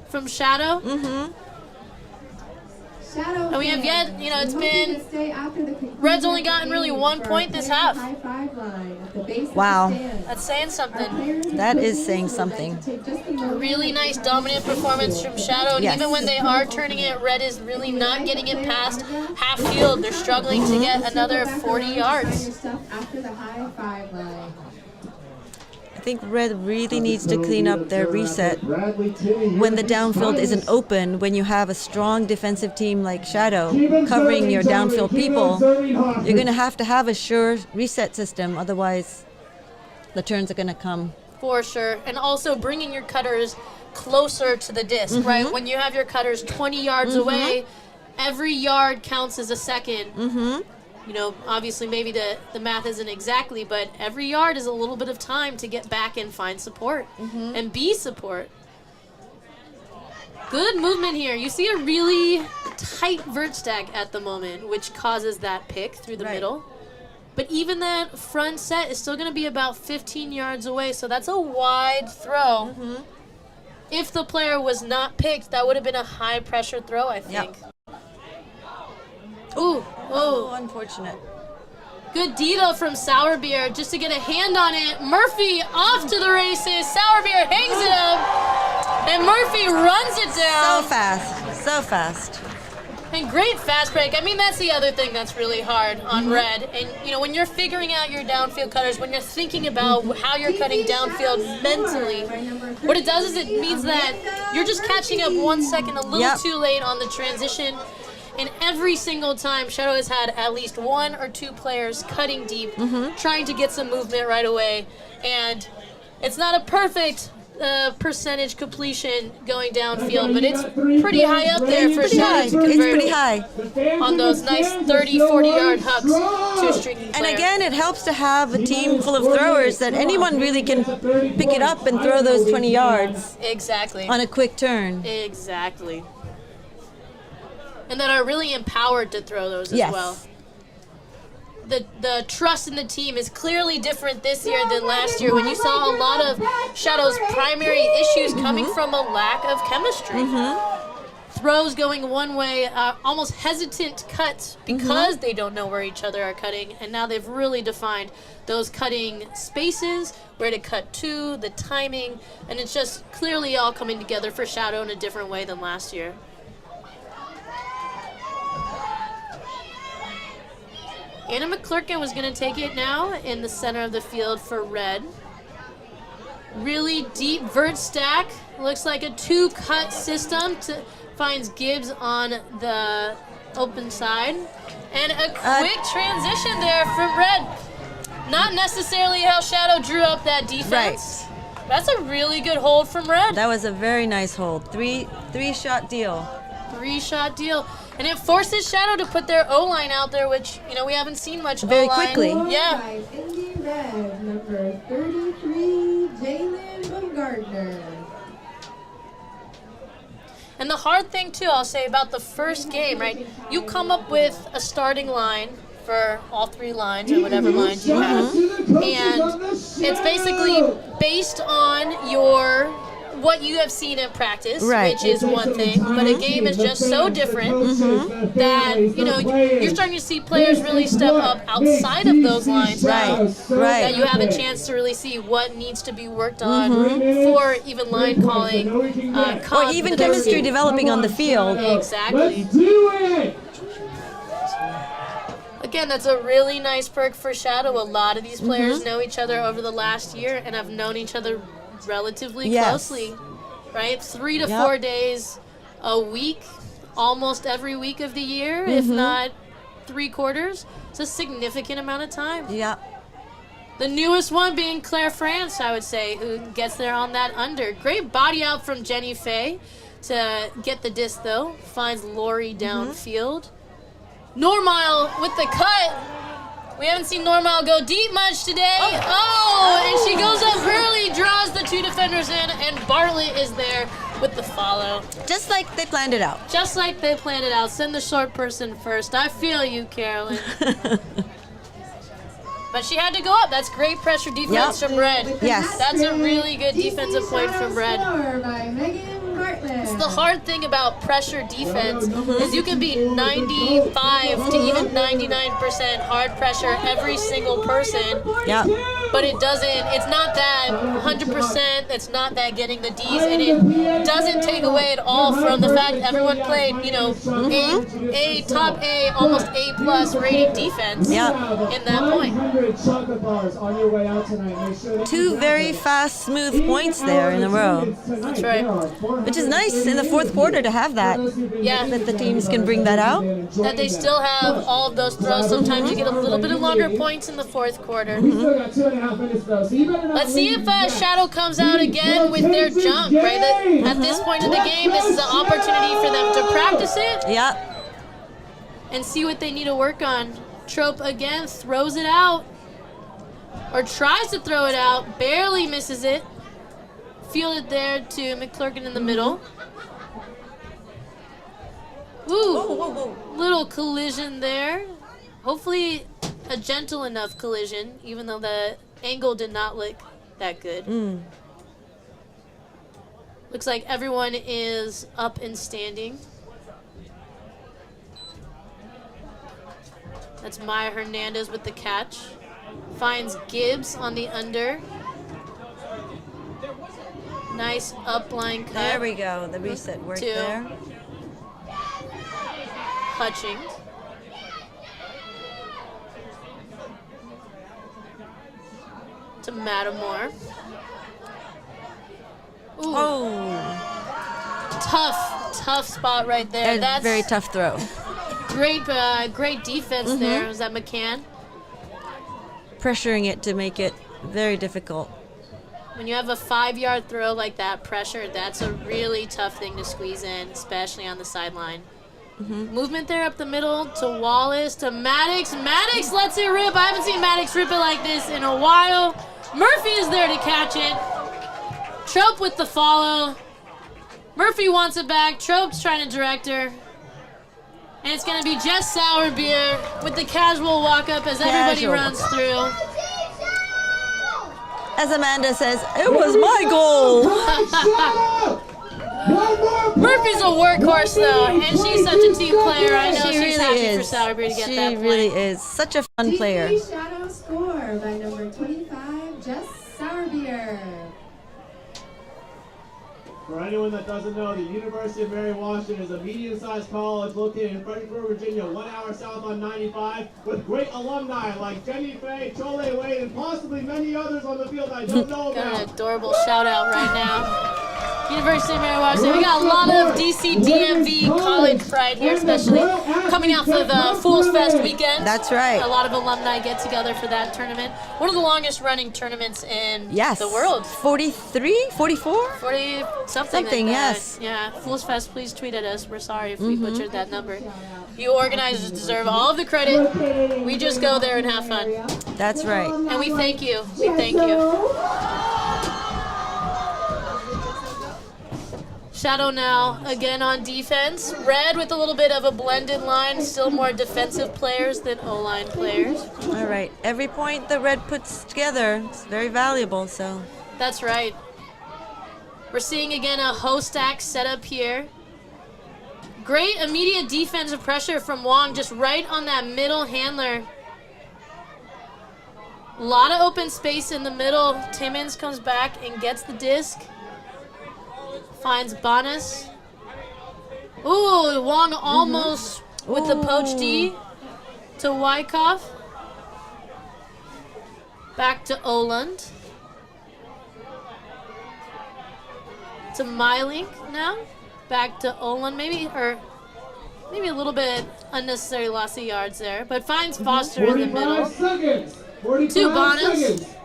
from Shadow. And we have yet, it's been, Red's only gotten really 1 point this half. Wow. That's saying something. That is saying something. A really nice dominant performance from Shadow, and even when they are turning it, Red is really not getting it past half field. They're struggling to get another 40 yards. I think Red really needs to clean up their reset when the downfield isn't open. When you have a strong defensive team like Shadow covering your downfield people, you're going to have a sure reset system. Otherwise, the turns are going to come. For sure. And also bringing your cutters closer to the disc, right? When you have your cutters 20 yards away, every yard counts as a second. Obviously maybe the math isn't exactly, but every yard is a little bit of time to get back and find support and be support. Good movement here. You see a really tight vert stack at the moment, which causes that pick through the middle. But even that front set is still going to be about 15 yards away, so that's a wide throw. If the player was not picked, that would have been a high pressure throw, I think. Ooh, unfortunate. Good D though from Sour Beer just to get a hand on it. Murphy off to the races. Sour Beer hangs it up, and Murphy runs it down. So fast. And great fast break. I mean, that's the other thing that's really hard on Red. And when you're figuring out your downfield cutters, when you're thinking about how you're cutting downfield mentally, what it does is it means that you're just catching up 1 second a little too late on the transition. And every single time, Shadow has had at least 1 or 2 players cutting deep, trying to get some movement right away. And it's not a perfect percentage completion going downfield, but it's pretty high up there for Shadow to convert. It's pretty high. On those nice 30, 40-yard hooks to a streaking player. And again, it helps to have a team full of throwers that anyone really can pick it up and throw those 20 yards. Exactly. On a quick turn. Exactly. And that are really empowered to throw those as well. The trust in the team is clearly different this year than last year, when you saw a lot of Shadow's primary issues coming from a lack of chemistry. Throws going one way, almost hesitant cuts because they don't know where each other are cutting, and now they've really defined those cutting spaces, where to cut to, the timing, and it's just clearly all coming together for Shadow in a different way than last year. Anna McClurkin was going to take it now in the center of the field for red. Really deep vert stack. Looks like a 2-cut system. Finds Gibbs on the open side. And a quick transition there from red. Not necessarily how Shadow drew up that defense. Right. That's a really good hold from red. That was a very nice hold. Three-shot deal. 3-shot deal. And it forces Shadow to put their O-line out there, which, you know, we haven't seen much very O-line. quickly. Yeah. By Indy Red, number 33, Jalen Bumgardner. And the hard thing, too, I'll say about the first game, right? You come up with a starting line for all 3 lines or whatever lines you have. And it's basically based on what you have seen in practice, right. which is one thing, but a game is just so different that, you know, you're starting to see players really step up outside of those lines now, that you have a chance to really see what needs to be worked on for even line calling. Or even chemistry developing on the field. Exactly. Let's do it! Again, that's a really nice perk for Shadow. A lot of these players know each other over the last year and have known each other relatively closely, right? 3 to 4 days a week, almost every week of the year, if not 3 quarters. It's a significant amount of time. Yeah. The newest one being Claire France, I would say, who gets there on that under. Great body out from Jenny Faye to get the disc, though. Finds Lori downfield. Normile with the cut. We haven't seen Normile go deep much today. And she goes up early, draws the 2 defenders in, and Bartlett is there with the follow. Just like they planned it out. Just like they planned it out. Send the short person first. I feel you, Carolyn. But she had to go up. That's great pressure defense from Red. Yes. That's a really good defensive point from Red. It's the hard thing about pressure defense is you can be 95 to even 99% hard pressure every single person. Yeah. But it's not that 100%, it's not that getting the Ds, and it doesn't take away at all from the fact everyone played, you know, top A, almost A plus rated defense in that point. 100 chocolate bars on your way out tonight. Make sure that 2 very fast, smooth points there in a row. That's right. Which is nice in the fourth quarter to have that. Yeah. That the teams can bring that out. That they still have all of those throws. Sometimes you get a little bit of longer points in the fourth quarter. Let's see if Shadow comes out again with their jump, right? At this point in the game, this is an opportunity for them to practice it. Yeah. And see what they need to work on. Trope again, throws it out. Or tries to throw it out, barely misses it. Fielded there to McClurkin in the middle. Ooh, little collision there. Hopefully a gentle enough collision, even though the angle did not look that good. Looks like everyone is up and standing. That's Maya Hernandez with the catch. Finds Gibbs on the under. Nice upline cut. There we go. The reset worked there. Hutchings. To Matamore. Ooh. Tough spot right there. That's very tough throw. Great defense there. Was that McCann? Pressuring it to make it very difficult. When you have a 5-yard throw like that, pressure, that's a really tough thing to squeeze in, especially on the sideline. Movement there up the middle to Wallace, to Maddox. Maddox lets it rip. I haven't seen Maddox rip it like this in a while. Murphy is there to catch it. Trope with the follow. Murphy wants it back. Trope's trying to direct her. And it's going to be Jess Sourbeer with the casual walk-up as everybody runs through. As Amanda says, it was my goal. Murphy's a workhorse, though, and she's such a team player. I know she's happy for Sourbeer to get that point. She really is. Such a fun player. Shadow score by number 25, Jess Sourbeer. For anyone that doesn't know, the University of Mary Washington is a medium-sized college located in Fredericksburg, Virginia, 1 hour south on 95, with great alumni like Jenny Faye, Chole Wade, and possibly many others on the field I don't know about. Got an adorable shout out right now. University of Mary Washington. We got a lot of DC DMV college pride here, especially coming out for the Fools Fest weekend. That's right. A lot of alumni get together for that tournament. One of the longest running tournaments in the world. 43, 44? 40 something like yes. that. Yeah. Fools Fest, please tweet at us. We're sorry if we butchered that number. You organizers deserve all of the credit. We just go there and have fun. That's right. And we thank you. We thank you. Shadow now again on defense. Red with a little bit of a blended line, still more defensive players than O-line players. All right. Every point the Red puts together is very valuable, so. That's right. We're seeing again a Ho-Stack setup here. Great immediate defensive pressure from Wong, just right on that middle handler. A lot of open space in the middle. Timmons comes back and gets the disc. Finds Bonas. Ooh, Wong almost with the poach D to Wyckoff. Back to Oland. To Mylink now. Back to Oland maybe, or maybe a little bit unnecessary loss of yards there, but finds Foster in the middle. 45 to Bonas. seconds.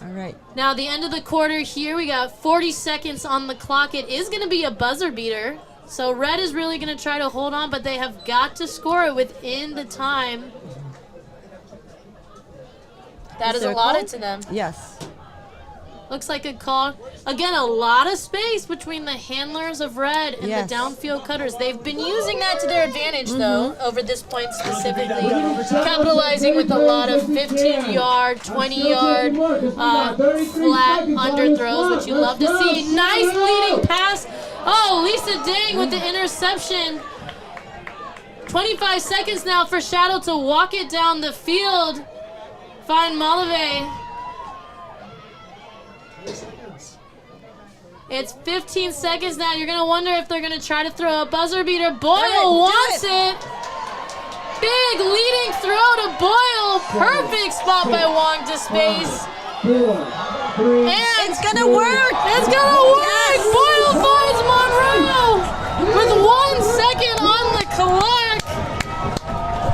All right. Now, the end of the quarter here, we got 40 seconds on the clock. It is going to be a buzzer beater. So Red is really going to try to hold on, but they have got to score it within the time that is allotted to them. Yes. Looks like a call. Again, a lot of space between the handlers of Red and the downfield cutters. They've been using that to their advantage, though, over this point specifically. Capitalizing with a lot of 15-yard, 20-yard flat underthrows, which you love to see. Nice leading pass. Oh, Lisa Dang with the interception. 25 seconds now for Shadow to walk it down the field. Find Malave. It's 15 seconds now. You're going to wonder if they're going to try to throw a buzzer beater. Boyle wants it. Big leading throw to Boyle. Perfect spot by Wong to space. And it's going to work. It's going to work. Yes. Boyle finds Monroe with 1 second on the clock.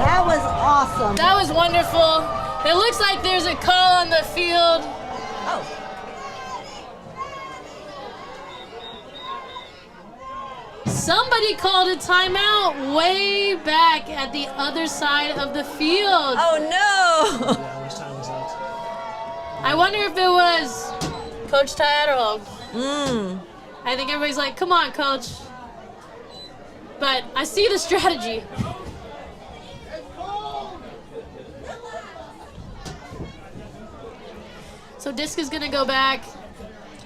That was awesome. That was wonderful. It looks like there's a call on the field. Oh. Somebody called a timeout way back at the other side of the field. Oh, no. I wonder if it was Coach Ty Adderhold. I think everybody's like, come on, Coach. But I see the strategy. So disc is going to go back.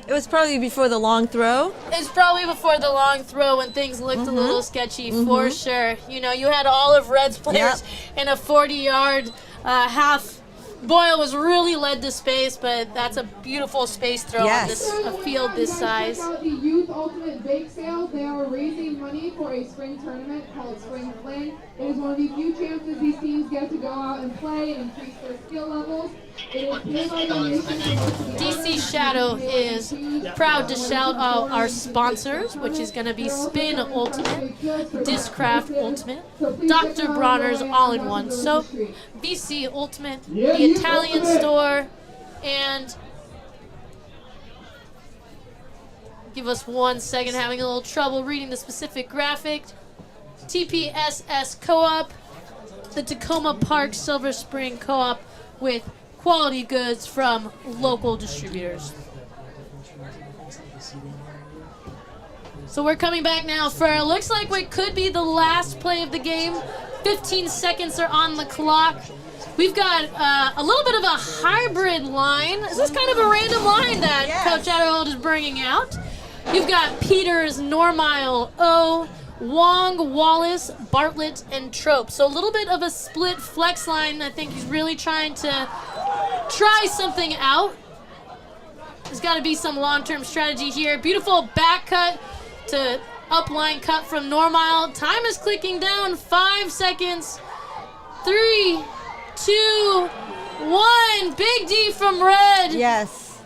It was probably before the long throw. It's probably before the long throw when things looked a little sketchy, for sure. You know, you had all of Red's players in a 40-yard half. Boyle was really led to space, but that's a beautiful space throw on this field this size. Check out the Youth Ultimate Bake Sale. They are raising money for a spring tournament called Spring Fling. It is one of the few chances these teams get to go out and play and increase their skill levels. DC Shadow is proud to shout out our sponsors, which is going to be Spin Ultimate, Discraft Ultimate, Dr. Bronner's All-in-One Soap, BC Ultimate, the Italian Store, and give us 1 second, having a little trouble reading the specific graphic. TPSS Co-op, the Tacoma Park Silver Spring Co-op with quality goods from local distributors. So we're coming back now for looks like what could be the last play of the game. 15 seconds are on the clock. We've got a little bit of a hybrid line. This is kind of a random line that Coach Adderhold is bringing out. You've got Peters, Normile, O, Wong, Wallace, Bartlett, and Trope. So a little bit of a split flex line. I think he's really trying to try something out. There's got to be some long-term strategy here. Beautiful back cut to upline cut from Normile. Time is clicking down. 5 seconds. 3, 2, 1. Big D from Red. Yes.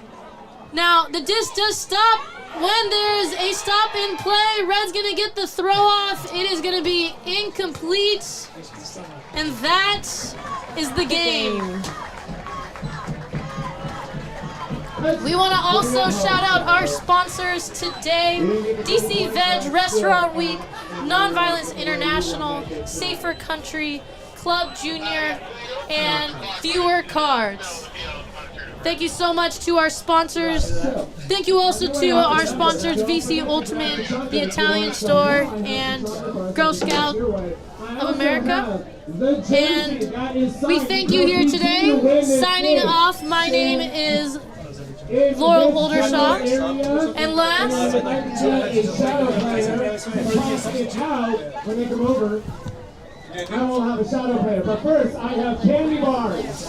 Now, the disc does stop when there's a stop in play. Red's going to get the throw off. It is going to be incomplete. And that is the game. We want to also shout out our sponsors today: DC Veg Restaurant Week, Nonviolence International, Safer Country, Club Junior, and Fewer Cards. Thank you so much to our sponsors. Thank you also to our sponsors, VC Ultimate, the Italian Store, and Girl Scout of America. And we thank you here today. Signing off, my name is Laurel Oldershaw. And last, when they come over, I will have a shadow player. But first, I have candy bars.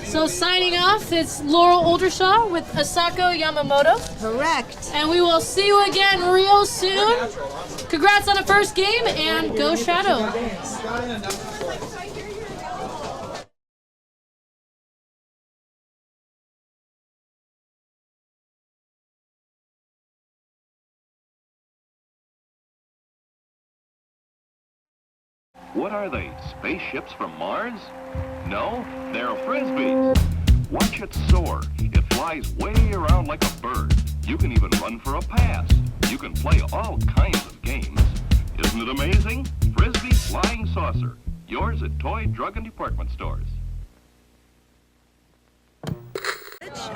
so signing off, it's Laurel Oldershaw with Asako Yamamoto. Correct. And we will see you again real soon. Congrats on the first game, and go Shadow. What are they, spaceships from Mars? No, they're frisbees. Watch it soar. It flies way around like a bird. You can even run for a pass. You can play all kinds of games. Isn't it amazing? Frisbee Flying Saucer. Yours at toy, drug, and department stores.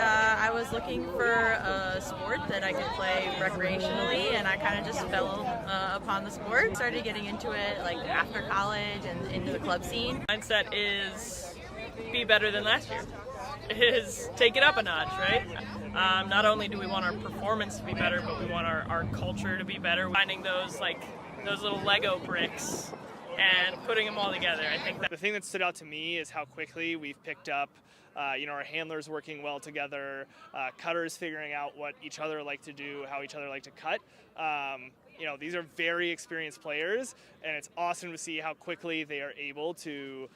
I was looking for a sport that I could play recreationally, and I kind of just fell upon the sport. Started getting into it like after college and into the club scene. Mindset is be better than last year. Is take it up a notch, right? Not only do we want our performance to be better, but we want our culture to be better. Finding those little Lego bricks and putting them all together. I think that the thing that stood out to me is how quickly we've picked up our handlers working well together, cutters figuring out what each other like to do, how each other like to cut. These are very experienced players, and it's awesome to see how quickly they are able to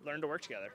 learn to work together.